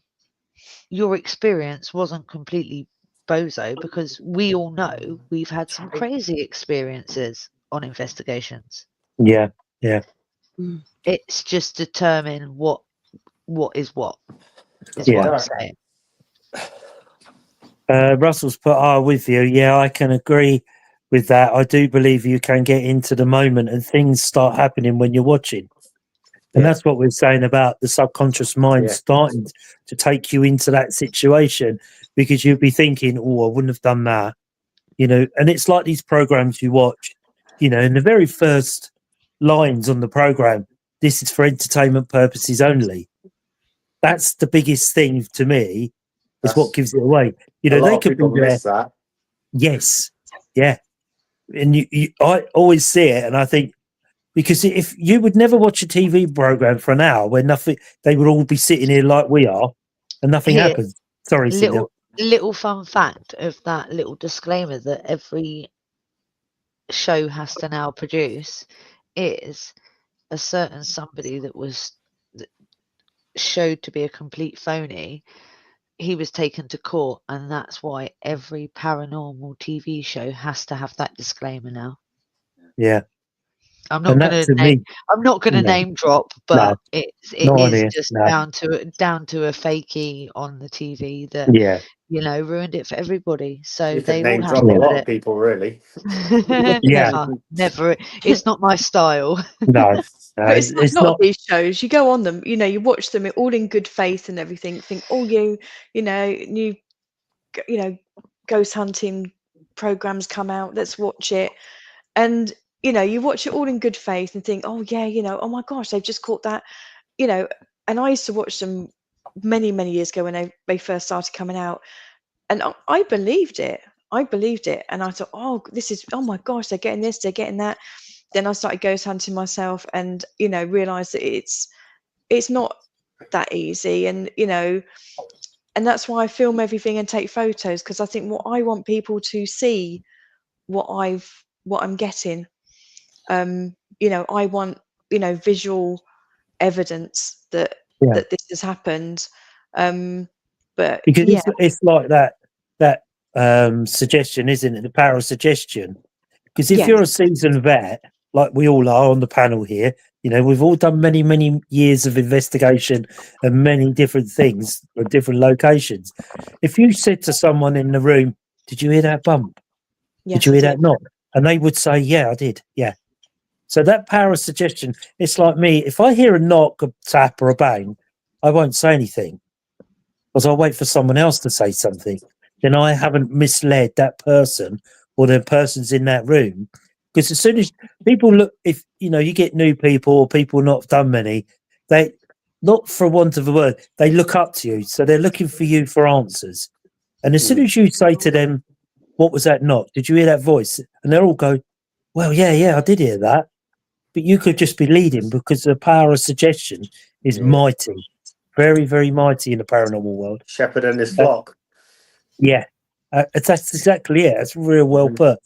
your experience wasn't completely bozo, because we all know we've had some crazy experiences on investigations. Yeah. It's just determine what is what I'm saying. Russell's put, with you. Yeah, I can agree with that. I do believe you can get into the moment and things start happening when you're watching. And that's what we're saying about the subconscious mind starting to take you into that situation, because you'd be thinking, oh, I wouldn't have done that. And it's like these programs you watch, in the very first lines on the program, this is for entertainment purposes only. That's the biggest thing to me, is what gives it away. They could be there. Miss that. Yes. Yeah. And I always see it, and I think, because if you would never watch a TV program for an hour where nothing, they would all be sitting here like we are, and nothing happens. Sorry, little fun fact of that little disclaimer that every show has to now produce is a certain somebody that was showed to be a complete phony. He was taken to court, and that's why every paranormal TV show has to have that disclaimer now. Yeah. I'm not going to name drop, but it is just down to a fakey on the TV that ruined it for everybody. So they all have a lot of people, really. Never. It's not my style. No. But it's not these shows. You go on them, you watch them all in good faith and everything. Think, new ghost hunting programs come out. Let's watch it. And you watch it all in good faith and think, oh yeah, oh my gosh, they've just caught that, and I used to watch them many, many years ago when they first started coming out, and I believed it. And I thought, oh my gosh, they're getting this, they're getting that. Then I started ghost hunting myself, and realized that it's not that easy, and and that's why I film everything and take photos, because I think I want people to see what I'm getting. I want visual evidence that this has happened. But because it's like that suggestion, isn't it? The power of suggestion. Because if you're a seasoned vet, like we all are on the panel here, we've all done many, many years of investigation and many different things at different locations. If you said to someone in the room, "Did you hear that bump? Did you hear that knock?" And they would say, "Yeah, I did. Yeah." So that power of suggestion, it's like me. If I hear a knock, a tap, or a bang, I won't say anything, because I'll wait for someone else to say something. Then I haven't misled that person, or the person's in that room. Because as soon as people look, if you get new people or people not done many, they, not for want of a word, they look up to you. So they're looking for you for answers. And as soon as you say to them, "What was that knock? Did you hear that voice?" And they'll all go, "Well, yeah, I did hear that." But you could just be leading, because the power of suggestion is mighty, very, very mighty in the paranormal world. Shepherd and his flock. Yeah, that's exactly it. That's real well put.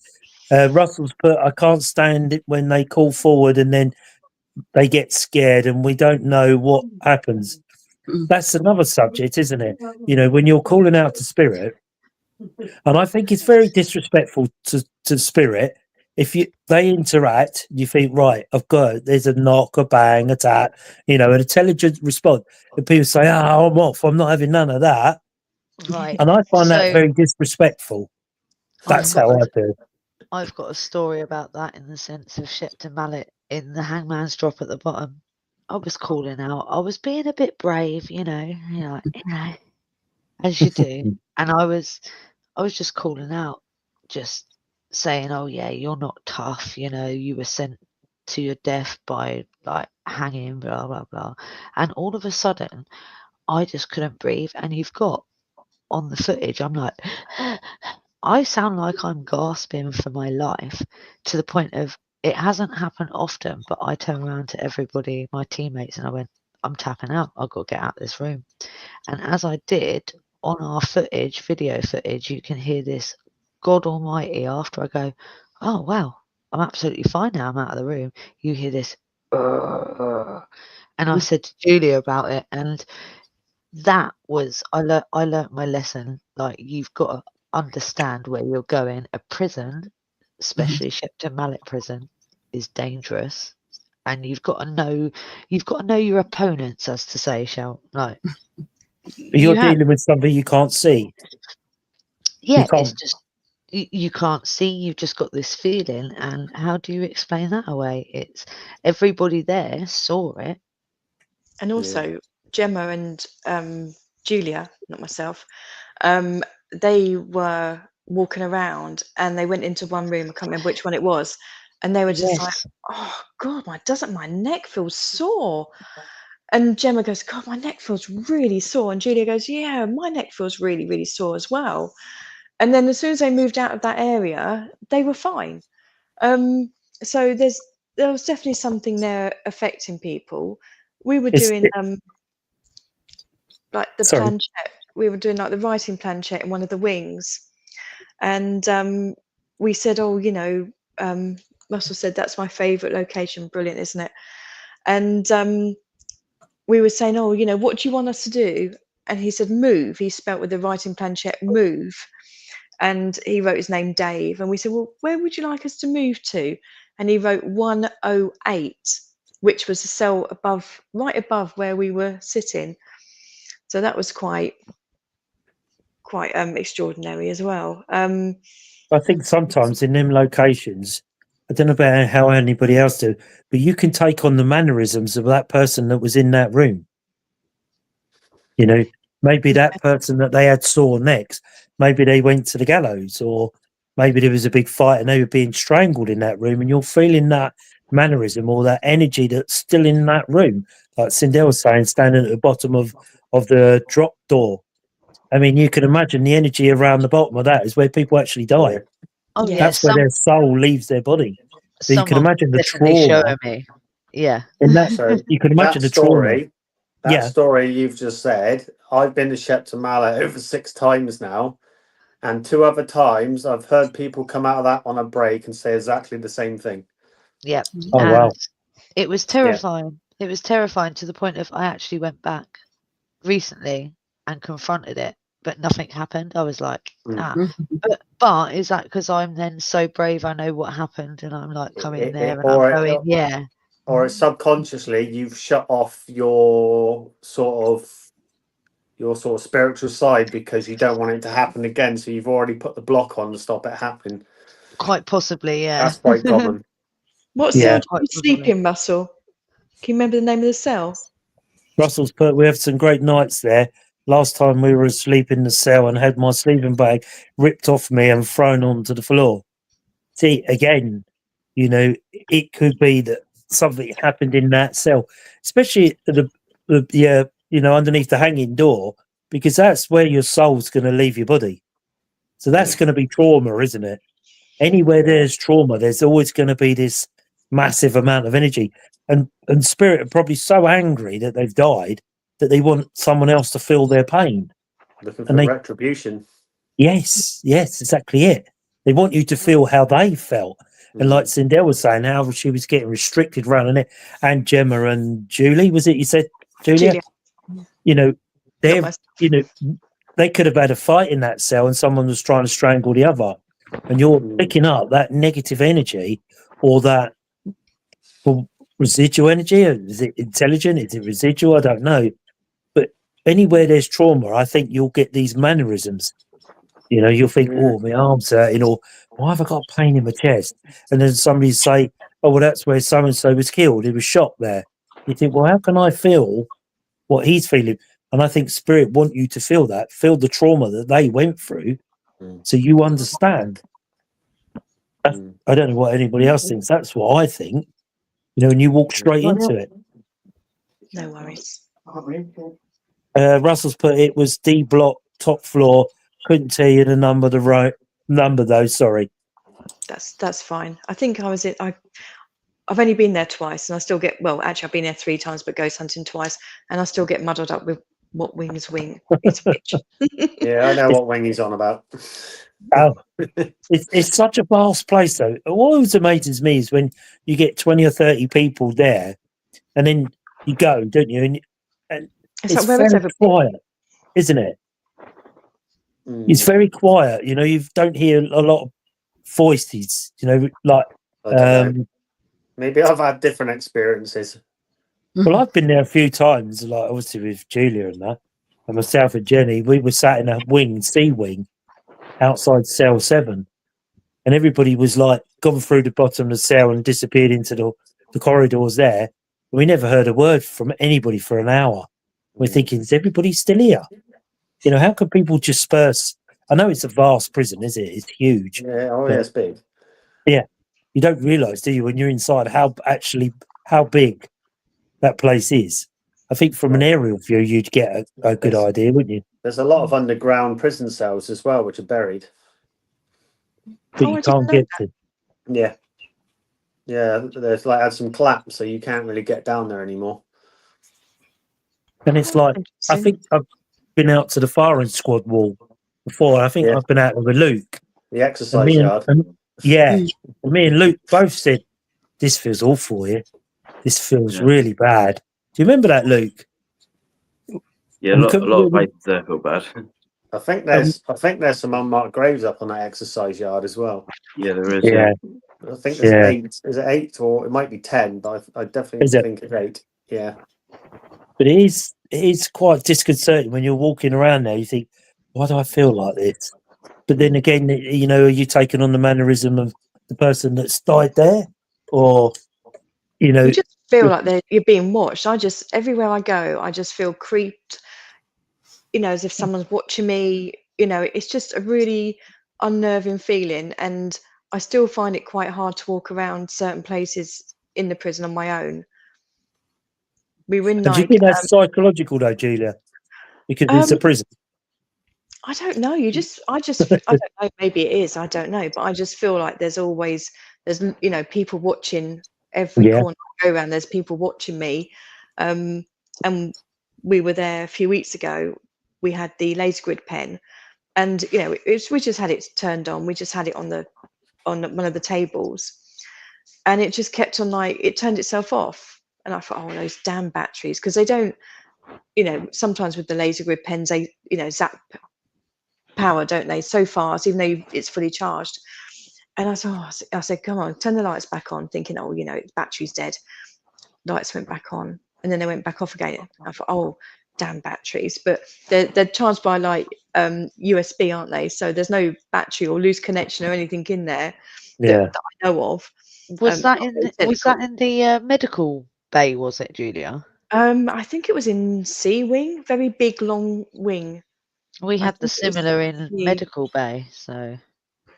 Russell's put, I can't stand it when they call forward and then they get scared and we don't know what happens. That's another subject, isn't it? When you're calling out to spirit, And I think it's very disrespectful to spirit. If they interact, you think, right, there's a knock, a bang, a tap, an intelligent response. And people say, I'm off, I'm not having none of that. Right. And I find that So- very disrespectful. That's how I feel. I've got a story about that in the sense of Shepton Mallet in the Hangman's Drop at the bottom. I was calling out. I was being a bit brave, as you do. And I was just calling out, just saying, oh yeah, you're not tough, you were sent to your death by like hanging, blah blah blah. And all of a sudden I just couldn't breathe, and you've got on the footage, I'm like I sound like I'm gasping for my life, to the point of, it hasn't happened often, but I turn around to everybody, my teammates, and I went, I'm tapping out, I've got to get out of this room. And as I did, on our video footage, you can hear this God Almighty, after I go, oh wow, I'm absolutely fine now, I'm out of the room, you hear this and I said to Julia about it, and that was, I learnt my lesson. Like, you've got to understand where you're going. A prison, especially Shepton Mallet prison, is dangerous, and you've got to know your opponents, as to say, like You're dealing with something you can't see. Yeah, it's just you can't see. You've just got this feeling, and how do you explain that away? It's everybody there saw it, and also Gemma and Julia, not myself. They were walking around, and they went into one room. I can't remember which one it was, and they were just like, "Oh God, doesn't my neck feel sore?" And Gemma goes, "God, my neck feels really sore." And Julia goes, "Yeah, my neck feels really, really sore as well." And then as soon as they moved out of that area, they were fine. So there was definitely something there affecting people. We were doing like the planchette. We were doing like the writing planchette in one of the wings, and we said, "Oh, Russell said that's my favourite location. Brilliant, isn't it?" And we were saying, "Oh, what do you want us to do?" And he said, "Move." He spelt with the writing planchette, "move." And he wrote his name, Dave. And we said, "Well, where would you like us to move to?" And he wrote 108, which was a cell right above where we were sitting. So that was quite extraordinary as well. I think sometimes in them locations, I don't know about how anybody else do, but you can take on the mannerisms of that person that was in that room. Maybe that person that they had sore necks, maybe they went to the gallows, or maybe there was a big fight and they were being strangled in that room, and you're feeling that mannerism or that energy that's still in that room. Like Sindel was saying, standing at the bottom of the drop door. I mean, you can imagine the energy around the bottom of that is where people actually die. Oh, yeah. That's where their soul leaves their body. So you can imagine the trauma. Yeah. And that, you can imagine the trauma. That story you've just said, I've been to Shepton Mallet over 6 times now. And 2 other times I've heard people come out of that on a break and say exactly the same thing. Yep. Oh, and wow. It was terrifying. Yeah. It was terrifying to the point of, I actually went back recently and confronted it, but nothing happened. I was like, but is that because I'm then so brave, I know what happened, and I'm like coming there and I'm going, yeah. Or subconsciously you've shut off your sort of spiritual side because you don't want it to happen again, so you've already put the block on to stop it happening. Quite possibly, yeah. That's quite common. What cell did you sleep in, Russell? Can you remember the name of the cell? Russell's put, we have some great nights there. Last time we were asleep in the cell and had my sleeping bag ripped off me and thrown onto the floor. See, again, it could be that something happened in that cell, especially underneath the hanging door, because that's where your soul's going to leave your body. So that's going to be trauma, isn't it? Anywhere there's trauma, there's always going to be this massive amount of energy. And spirit are probably so angry that they've died that they want someone else to feel their pain. Looking for retribution. Yes, exactly it. They want you to feel how they felt. And like Sindel was saying, how she was getting restricted around it. And Gemma and Julie, was it you said, Julia? Julia. They're, they could have had a fight in that cell and someone was trying to strangle the other, and you're picking up that negative energy or that residual energy. Is it intelligent? Is it residual? I don't know. But anywhere there's trauma, I think you'll get these mannerisms. You know, you'll think, oh, my arm's hurting, or why have I got pain in my chest? And then somebody say, oh, well, that's where so-and-so was killed. He was shot there. You think, well, how can I feel what he's feeling? And I think spirit want you to feel that, feel the trauma that they went through, so you understand. I don't know what anybody else thinks. That's what I think. You know, and you walk straight into it. No worries. Russell's put it was D block, top floor. Couldn't tell you the number, the right number though. Sorry. That's fine. I think I was in. I've only been there twice, and I still get. Well, actually, I've been there 3 times, but ghost hunting twice, and I still get muddled up with what wing's wing. It's which. Yeah, I know what wing he's on about. Oh, it's such a vast place though. What always amazes me is when you get 20 or 30 people there, and then you go, don't you? And it's very quiet, isn't it? It's very quiet. You know, you don't hear a lot of voices. You know, like maybe I've had different experiences. Well, I've been there a few times, like obviously with Julia and that, and myself and Jenny. We were sat in a C wing, outside cell 7, and everybody was like gone through the bottom of the cell and disappeared into the corridors there. We never heard a word from anybody for an hour. We're thinking, is everybody still here? You know, how can people disperse? I know it's a vast prison, is it? It's huge. Yeah, oh yeah, it's big. Yeah, you don't realise, do you, when you're inside, how big that place is? I think from an aerial view, you'd get a good idea, wouldn't you? There's a lot of underground prison cells as well, which are buried. But you can't get to. Yeah. Yeah, there's like had some collapse, so you can't really get down there anymore. And it's like, I think I've been out to the firing squad wall before. I think I've been out with Luke. The exercise yard. And me and Luke both said, this feels awful here. This feels really bad. Do you remember that, Luke? Yeah, a lot of places there feel bad. I think there's some unmarked graves up on that exercise yard as well. Yeah, there is. Yeah. I think there's 8. Is it 8 or it might be 10? But I definitely think it's 8. Yeah. But it is quite disconcerting when you're walking around there. You think, why do I feel like this? But then again, you know, are you taking on the mannerism of the person that's died there, or you know, you just feel like you're being watched. Everywhere I go, I just feel creeped. You know, as if someone's watching me. You know, it's just a really unnerving feeling, and I still find it quite hard to walk around certain places in the prison on my own. We were in do you think that's psychological though, Julia? Because it's a prison. I don't know. I don't know. Maybe it is. I don't know. But I just feel like there's you know, people watching every corner I go around. There's people watching me. And we were there a few weeks ago. We had the laser grid pen, and you know, we just had it turned on. We just had it on one of the tables, and it just kept on it turned itself off. And I thought, oh, those damn batteries, because they don't. You know, sometimes with the laser grid pens, they, you know, zap power, don't they, so fast, even though it's fully charged. And I said, come on, turn the lights back on, thinking, oh, you know, battery's dead. Lights went back on, and then they went back off again. I thought, oh, damn batteries. But they're charged by USB, aren't they? So there's no battery or loose connection or anything in there that I know of. Was that in the medical bay, was it, Julia? I think it was in C wing, very big long wing. We had the similar in medical bay, so.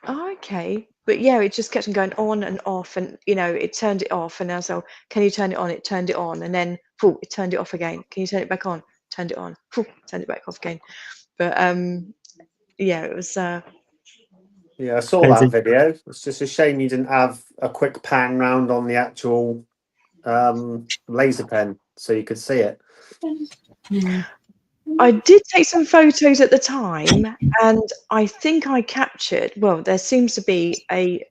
Oh, okay. But yeah, it just kept on going on and off, and you know, it turned it off, and I was like, can you turn it on? It turned it on, and then it turned it off again. Can you turn it back on? Turned it on. Turned it back off again. But yeah, it was yeah, I saw that video. It's just a shame you didn't have a quick pan round on the actual laser pen so you could see it. I did take some photos at the time, and I think I captured, well, there seems to be a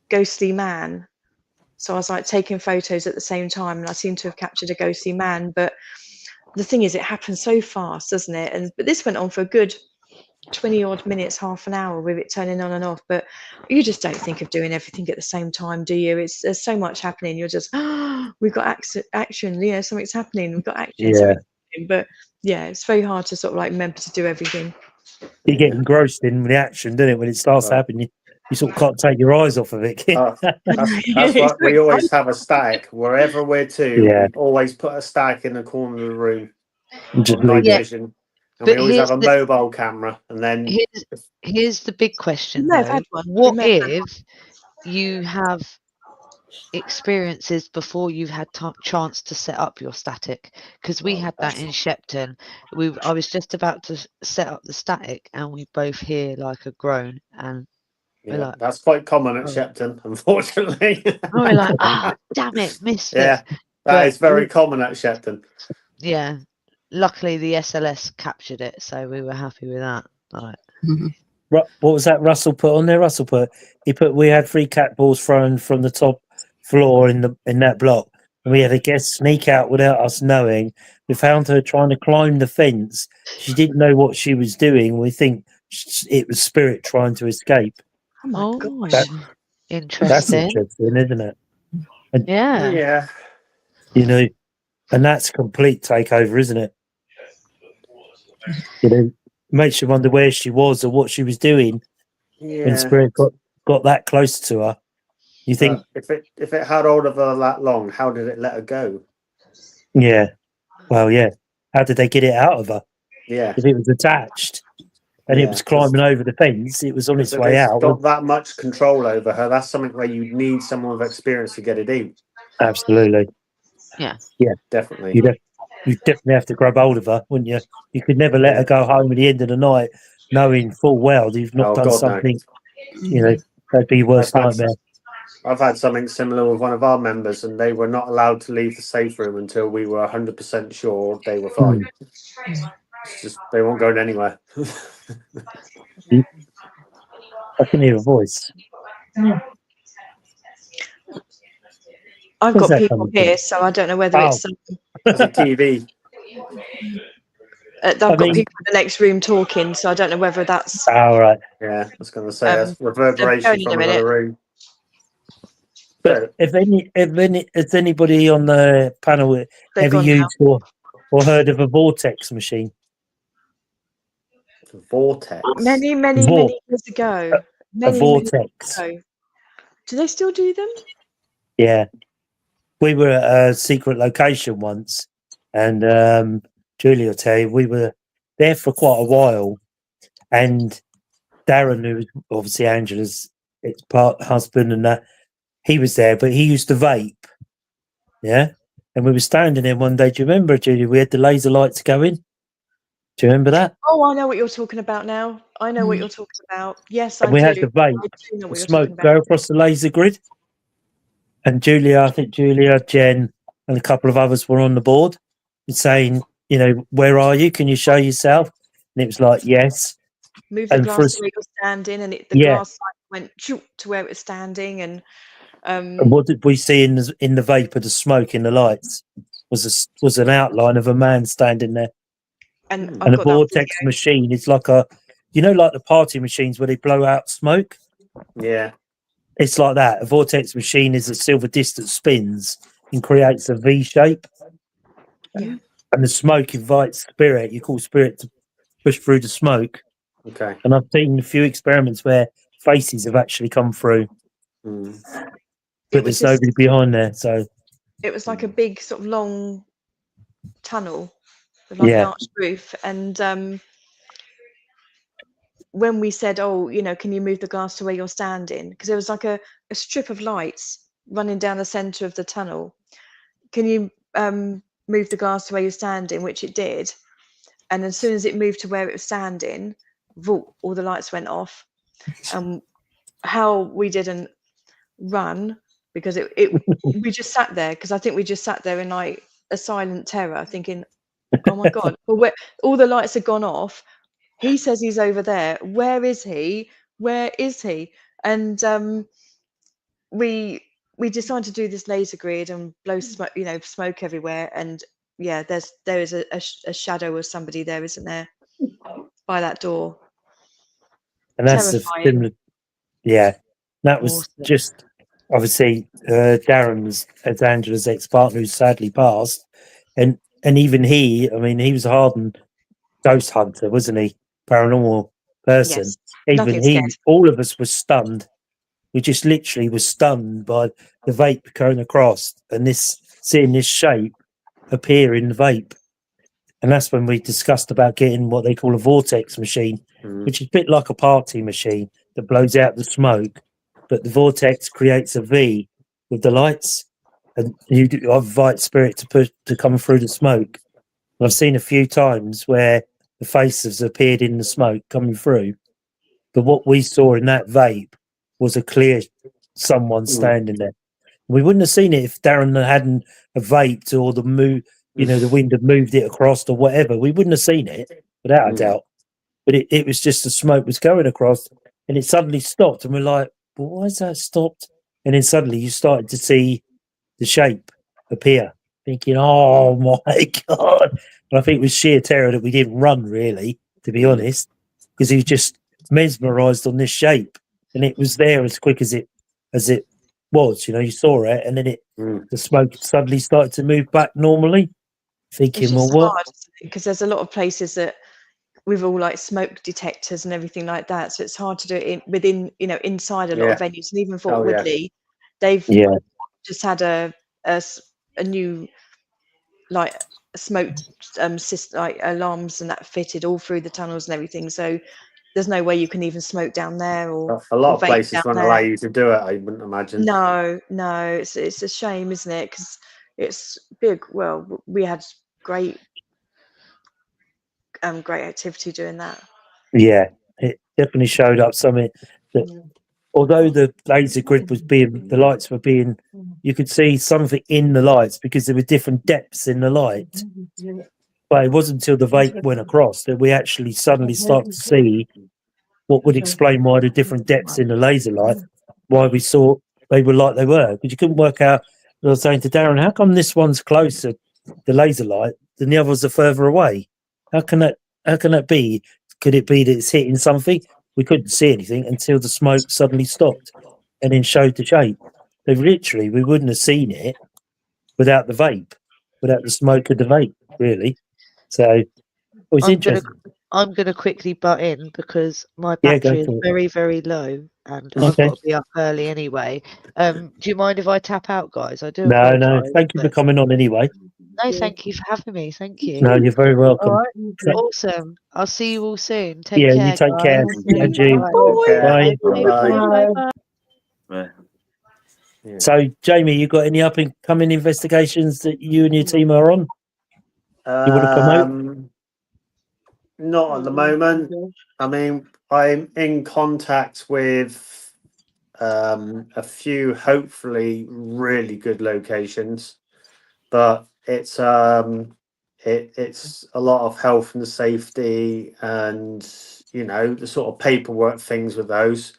ghostly man. So I was taking photos at the same time, and I seem to have captured a ghostly man, but the thing is, it happens so fast, doesn't it? But this went on for a good 20 odd minutes, half an hour with it turning on and off. But you just don't think of doing everything at the same time, do you? There's so much happening. You're just, we've got action. Yeah, something's happening. We've got action. Yeah. But yeah, it's very hard to sort of like remember to do everything. You get engrossed in the action, don't it? When it starts happening, you sort of can't take your eyes off of it. That's what we always have a static. Wherever we're to, Yeah. we always put a static in the corner of the room. Just Night leave it. vision. And But we always have a mobile camera. And then here's the big question, may have though. had one. What if you have experiences before you've had chance to set up your static? Because we had that in Shepton. I was just about to set up the static, and we both hear like a groan, and we're like, that's quite common at Shepton, unfortunately. and we're like, damn it, missed it. That is very common at Shepton. Yeah, luckily the SLS captured it, so we were happy with that. Right. What was that Russell put on there? We had 3 cat balls thrown from the top floor in that block, and we had a guest sneak out without us knowing. We found her trying to climb the fence. She didn't know what she was doing. We think it was spirit trying to escape. Oh my gosh. That's Interesting, isn't it? And, yeah. you know, and that's complete takeover, isn't it? You know, makes you wonder where she was or what she was doing when spirit got that close to her. You think if it had hold of her that long, how did it let her go? Yeah. Well, yeah. How did they get it out of her? Yeah. If it was attached and it was climbing over the fence, it was on its way out. Got that much control over her. That's something where you need someone with experience to get it in. Absolutely. Yeah. Yeah. Definitely. You'd definitely have to grab hold of her, wouldn't you? You could never let her go home at the end of the night knowing full well that you've not done something, that'd be your worst nightmare. I've had something similar with one of our members, and they were not allowed to leave the safe room until we were 100% sure they were fine. It's just they weren't going anywhere. I can hear a voice. I've got people here, so I don't know whether it's a TV. I've got people in the next room talking, so I don't know whether that's. All right. Yeah, I was going to say that's reverberation from another room. But has anybody on the panel ever used or heard of a vortex machine? Vortex. Many years ago. A vortex. Do they still do them? Yeah. We were at a secret location once, and Julie will tell you, we were there for quite a while, and Darren, who was obviously Angela's husband, and that, he was there, but he used to vape. Yeah. And we were standing there one day. Do you remember, Julie? We had the laser lights going. Do you remember that? Oh, I know what you're talking about now. I know what you're talking about. Yes, and I we do. had the vape, the smoke go across the laser grid. And I think Julia, Jen, and a couple of others were on the board saying, where are you? Can you show yourself? And it was like, yes. Move the glass to where you're standing, and the glass went to where it was standing. And what did we see in the vapor, the smoke in the lights? Was an outline of a man standing there. And a vortex machine is like like the party machines where they blow out smoke. Yeah. It's like that. A vortex machine is a silver disc that spins and creates a V shape. Yeah. And the smoke invites spirit. You call spirit to push through the smoke. Okay. And I've seen a few experiments where faces have actually come through. But there's nobody behind there. So it was like a big sort of long tunnel with like an arched roof. And when we said, can you move the glass to where you're standing? Because there was like a strip of lights running down the center of the tunnel. Can you move the glass to where you're standing? Which it did. And as soon as it moved to where it was standing, all the lights went off. How we didn't run, because we just sat there, because I think we just sat there in like a silent terror, thinking, oh my God, well, all the lights had gone off. He says he's over there. Where is he? Where is he? And we decided to do this laser grid and blow smoke, smoke everywhere. And yeah, there is a shadow of somebody there, isn't there, by that door? And that's Terrifying. yeah, that was Awesome. just obviously Darren was as Angela's ex-partner who sadly passed, and even he, I mean, he was a hardened ghost hunter, wasn't he? Paranormal person. Yes. Even Nothing scared. all of us were stunned. We just literally were stunned by the vape going across and seeing this shape appear in the vape. And that's when we discussed about getting what they call a vortex machine, which is a bit like a party machine that blows out the smoke, but the vortex creates a V with the lights, and you invite spirit to come through the smoke. And I've seen a few times where the faces appeared in the smoke coming through, but what we saw in that vape was a clear someone standing there. We wouldn't have seen it if Darren hadn't have vaped or the the wind had moved it across or whatever. We wouldn't have seen it without a doubt. But it was just the smoke was going across and it suddenly stopped. And we're like, well, why is that stopped? And then suddenly you started to see the shape appear, thinking, oh my God. And I think it was sheer terror that we didn't run, really, to be honest, because he was just mesmerized on this shape. And it was there as quick as it was, you saw it, and then the smoke suddenly started to move back normally. Thinking, It's well, just what? hard because there's a lot of places that with all like smoke detectors and everything like that, so it's hard to do it within inside a lot of venues. And even Fort Woodley, they've just had a new like smoke system, like alarms and that fitted all through the tunnels and everything. So there's no way you can even smoke down there or a lot of vape places down won't there. allow you to do it, I wouldn't imagine. No, it's a shame, isn't it? Because it's big. Well, we had great activity doing that. Yeah, it definitely showed up something that, although the laser grid the lights were being, you could see something in the lights because there were different depths in the light. But it wasn't until the vape went across that we actually suddenly start to see what would explain why the different depths in the laser light, why we saw they were like they were. Because you couldn't work out. I was saying to Darren, how come this one's closer, the laser light, than the others are further away? How can that be? Could it be that it's hitting something? We couldn't see anything until the smoke suddenly stopped and then showed the shape. So literally, we wouldn't have seen it without the vape, without the smoke of the vape, really. So it was interesting. I'm gonna quickly butt in because my Yeah, go battery is for it. very, very low and I've Okay. got to be up early anyway. Do you mind if I tap out, guys? I do No. apologise. Thank you for coming on anyway. No, thank you for having me. Thank you. No, you're very welcome. All right. Awesome. I'll see you all soon. Take Yeah, care, you take care. guys. And you. Bye. Bye. Bye. So, Jamie, you got any up and coming investigations that you and your team are on? You want to promote? Not at the moment. I mean, I'm in contact with a few hopefully really good locations, but it's it's a lot of health and safety and the sort of paperwork things with those.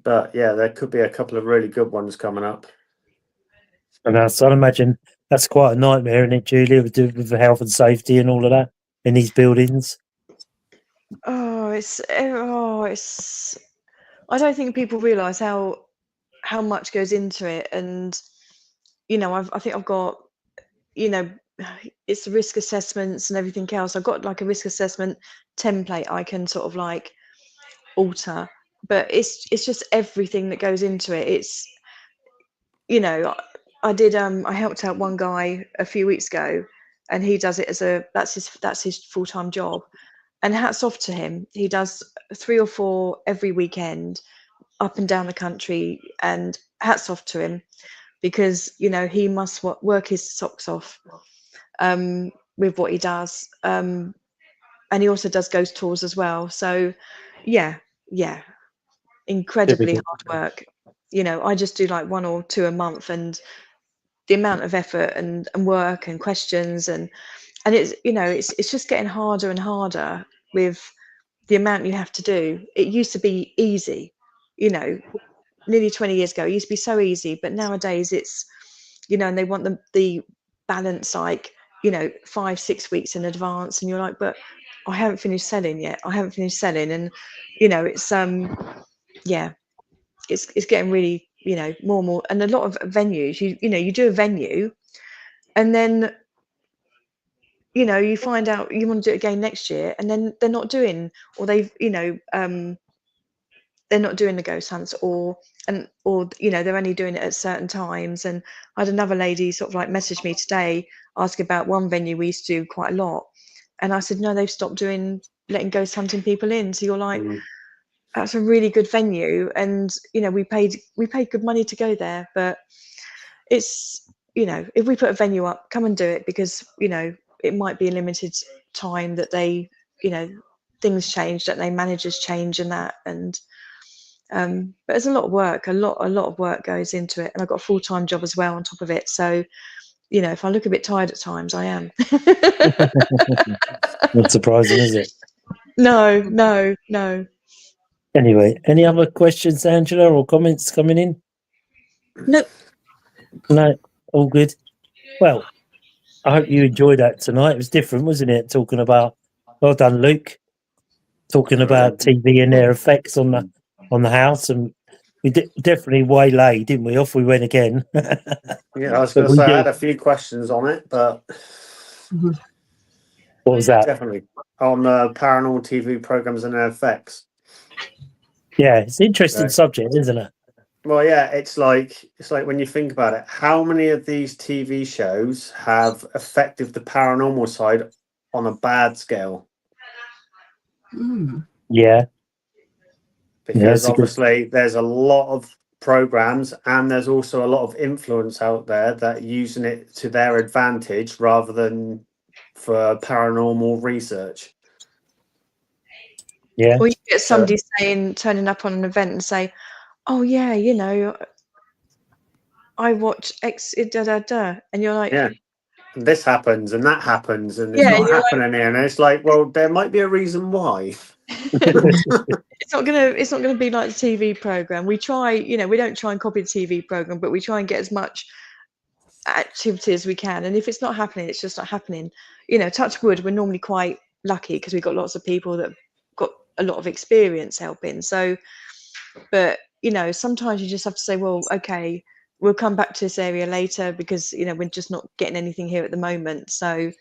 But yeah, there could be a couple of really good ones coming up. And so I'd imagine that's quite a nightmare, isn't it, Julia, with the health and safety and all of that in these buildings? It's I don't think people realise how much goes into it, and I think I've got it's the risk assessments and everything else. I've got like a risk assessment template I can sort of like alter, but it's just everything that goes into it. It's I did I helped out one guy a few weeks ago, and he does it as that's his full-time job, and hats off to him. He does 3 or 4 every weekend up and down the country, and hats off to him because he must work his socks off with what he does, and he also does ghost tours as well. So yeah, incredibly hard work. I just do like 1 or 2 a month, and the amount of effort and work and questions and it's it's just getting harder and harder with the amount you have to do. It used to be easy, nearly 20 years ago. It used to be so easy, but nowadays it's and they want the balance like, you know, 5-6 weeks in advance, and you're like, but I haven't finished selling yet. I haven't finished selling. And, you know, it's yeah, it's getting really, you know, more and more. And a lot of venues, you know, you do a venue and then, you know, you find out you want to do it again next year, and then they're not doing, or they've, you know, they're not doing the ghost hunts, or you know, they're only doing it at certain times. And I had another lady sort of like message me today asking about one venue we used to do quite a lot, and I said no, they've stopped letting ghost hunting people in. So you're like, that's a really good venue, and you know, we paid good money to go there, but it's, you know, if we put a venue up, come and do it, because you know, it might be a limited time that they, you know, things change, that they managers change and that. And but there's a lot of work, a lot of work goes into it, and I've got a full-time job as well on top of it. So, you know, if I look a bit tired at times, I am. Not surprising, is it? No. Anyway, any other questions, Angela, or comments coming in? Nope. No, all good. Well, I hope you enjoyed that tonight. It was different, wasn't it? Talking about, well done, Luke. Talking about TV and their effects on the house, and we definitely waylaid, didn't we? Off we went again. Yeah, I was going to say I had a few questions on it, but what was that? Definitely on the paranormal TV programs and their effects. Yeah, it's an interesting subject, isn't it? Well, yeah, it's like when you think about it, how many of these TV shows have affected the paranormal side on a bad scale? Yeah. Because obviously there's a lot of programs, and there's also a lot of influence out there that are using it to their advantage rather than for paranormal research. Yeah. Or you get somebody turning up on an event and say, oh yeah, you know, I watch X and you're like, yeah, this happens and that happens and it's not happening here, and it's like, well, there might be a reason why. It's not gonna be like the TV program. We try, you know, we don't try and copy the TV program, but we try and get as much activity as we can. And if it's not happening, it's just not happening. You know, touch wood, we're normally quite lucky because we've got lots of people that have got a lot of experience helping. So, but you know, sometimes you just have to say, well, okay, we'll come back to this area later because, you know, we're just not getting anything here at the moment. So,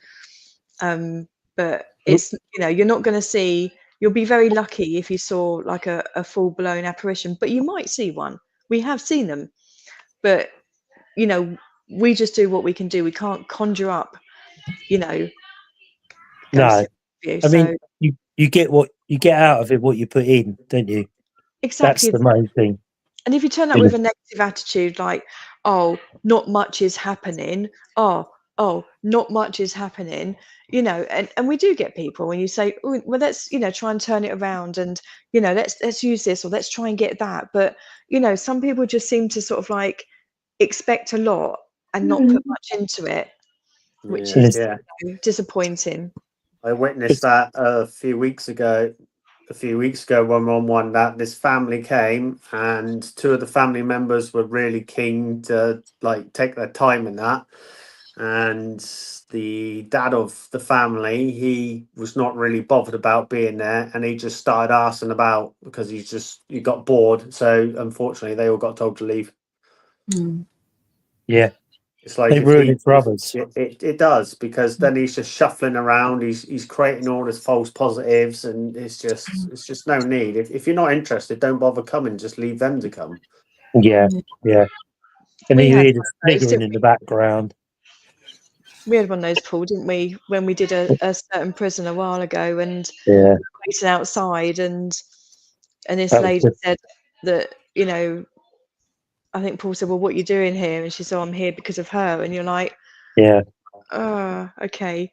but it's, you know, you're not going to see, you'll be very lucky if you saw like a full-blown apparition, but you might see one. We have seen them, but you know, we just do what we can do. We can't conjure up, you know. No, I mean, you get what you get out of it, what you put in, don't you? Exactly. That's the main thing. And if you turn up with a negative attitude, like, oh, not much is happening. Oh, not much is happening. You know, and we do get people when you say, oh, well, let's, you know, try and turn it around, and you know, let's use this, or let's try and get that. But you know, some people just seem to sort of like expect a lot and not put much into it, which is disappointing. I witnessed that a few weeks ago when on one that this family came, and two of the family members were really keen to like take their time in that, and the dad of the family, he was not really bothered about being there, and he just started asking about because he got bored. So unfortunately they all got told to leave. Yeah, it's like they ruin it for others. It does, because then he's just shuffling around. He's creating all his false positives, and it's just no need. If you're not interested, don't bother coming. Just leave them to come. Yeah. And then you hear the sniggering in the background. We had one of those, Paul, didn't we? When we did a certain prison a while ago, and waiting outside, and this lady said that, you know, I think Paul said, well, what are you doing here? And she said, oh, I'm here because of her. And you're like, oh, okay.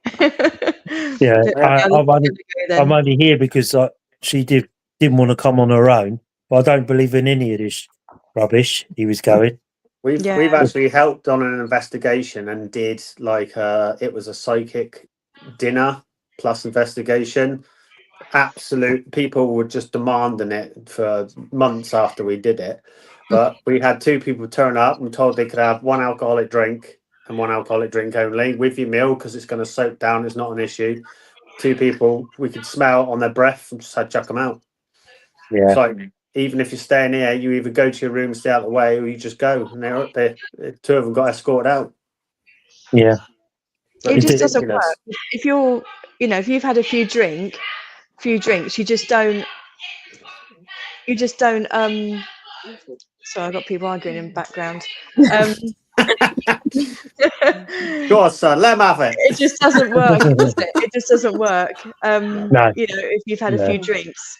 I'm only here because she didn't want to come on her own. But I don't believe in any of this rubbish he was going. We've actually helped on an investigation and did like it was a psychic dinner plus investigation. Absolute people were just demanding it for months after we did it. But we had two people turn up and told they could have one alcoholic drink and 1 alcoholic drink only with your meal because it's going to soak down. It's not an issue. 2 people, we could smell on their breath and just had chuck them out. Yeah. So even if you're staying here, you either go to your room, stay out of the way, or you just go. And they're up there. 2 of them got escorted out. Yeah. But It just doesn't work. If you're, if you've had a few drinks, you just don't. Sorry, I've got people arguing in the background. Go on, son, let them have it. It just doesn't work, does it? It just doesn't work. No. If you've had a few drinks.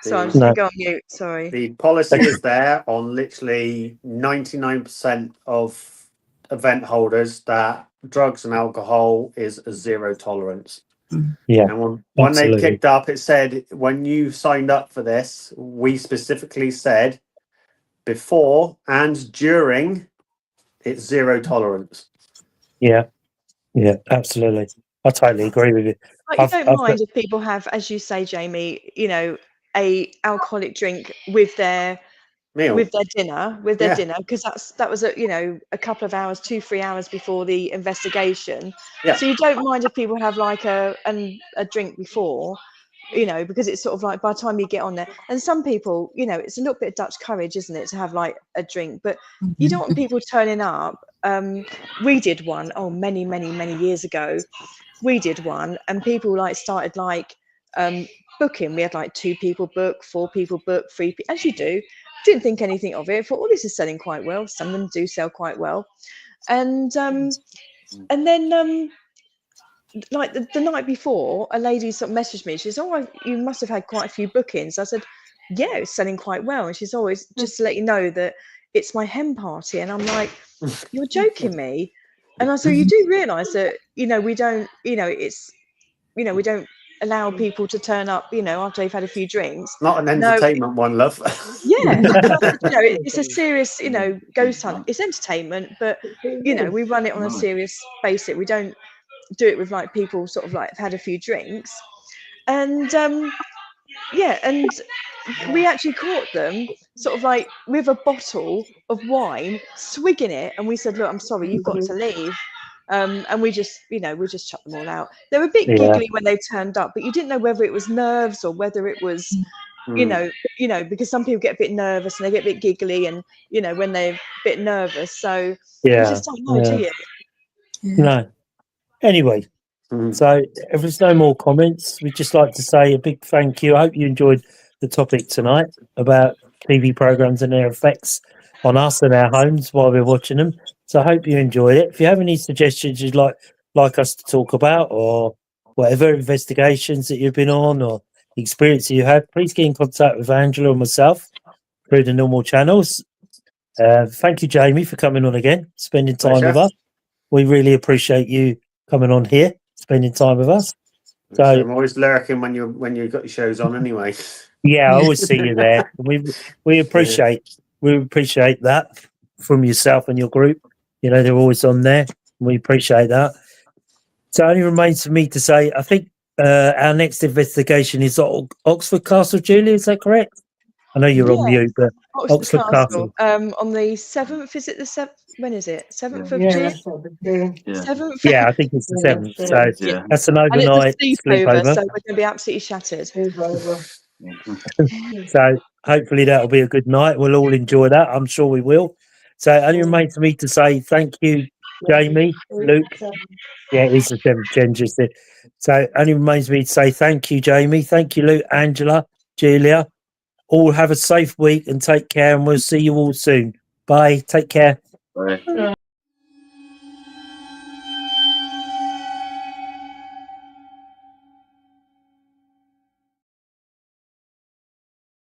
So I'm just No. going to go on mute. Sorry. The policy is there on literally 99% of event holders that drugs and alcohol is a 0 tolerance. Yeah. And when they kicked up, it said when you signed up for this, we specifically said before and during, it's 0 tolerance. Yeah. Yeah, absolutely. I totally agree with you. Like, you don't mind if people have, as you say, Jamie, a alcoholic drink with their meal, with their dinner, because that was a couple of hours, 2-3 hours before the investigation. Yeah. So you don't mind if people have like a drink before, because it's sort of like by the time you get on there. And some people, it's a little bit of Dutch courage, isn't it, to have like a drink, but you don't want people turning up. We did one, many, many, many years ago. We did one, and people started booking. We had 2 people book, 4 people book, 3 people, as you do. Didn't think anything of it. Thought, this is selling quite well. Some of them do sell quite well. And then the night before, a lady sort of messaged me. She said, you must have had quite a few bookings. I said, yeah, it's selling quite well. And she's always, just to let you know that it's my hen party. And I'm like, you're joking me. And I said, you do realise that, we don't, we don't allow people to turn up, after they've had a few drinks. Not an entertainment one, love. Yeah. It's a serious, ghost hunt. It's entertainment, but, we run it on a serious basis. We don't do it with people sort of have had a few drinks. And, and we actually caught them sort of with a bottle of wine, swigging it. And we said, look, I'm sorry, you've got to leave. And we just chucked them all out. They were a bit giggly when they turned up, but you didn't know whether it was nerves or whether it was, because some people get a bit nervous and they get a bit giggly, and when they're a bit nervous. So you just don't know, do you? No. Anyway, so if there's no more comments, we'd just like to say a big thank you. I hope you enjoyed the topic tonight about TV programs and their effects on us and our homes while we're watching them. So I hope you enjoyed it. If you have any suggestions you'd like us to talk about, or whatever investigations that you've been on or experience you had, please get in contact with Angela or myself through the normal channels. Thank you, Jamie, for coming on again, spending time with us. We really appreciate you coming on here, spending time with us. So I'm always lurking when you've got your shows on anyway. Yeah, I always see you there. We appreciate that from yourself and your group. They're always on there. We appreciate that. So it only remains for me to say, I think our next investigation is Oxford Castle, Julie, is that correct? I know you're on mute, but Oxford Castle. On the 7th, is it the 7th? When is it? 7th of June? 7th? Yeah, I think it's the 7th. So that's an overnight sleepover. So we're going to be absolutely shattered. So hopefully that'll be a good night. We'll all enjoy that. I'm sure we will. So it only remains for me to say thank you, Jamie, Luke. Yeah, it's the 7th, Jen just did. So it only remains me to say thank you, Jamie. Thank you, Luke, Angela, Julia. All have a safe week and take care, and we'll see you all soon. Bye. Take care. Bye.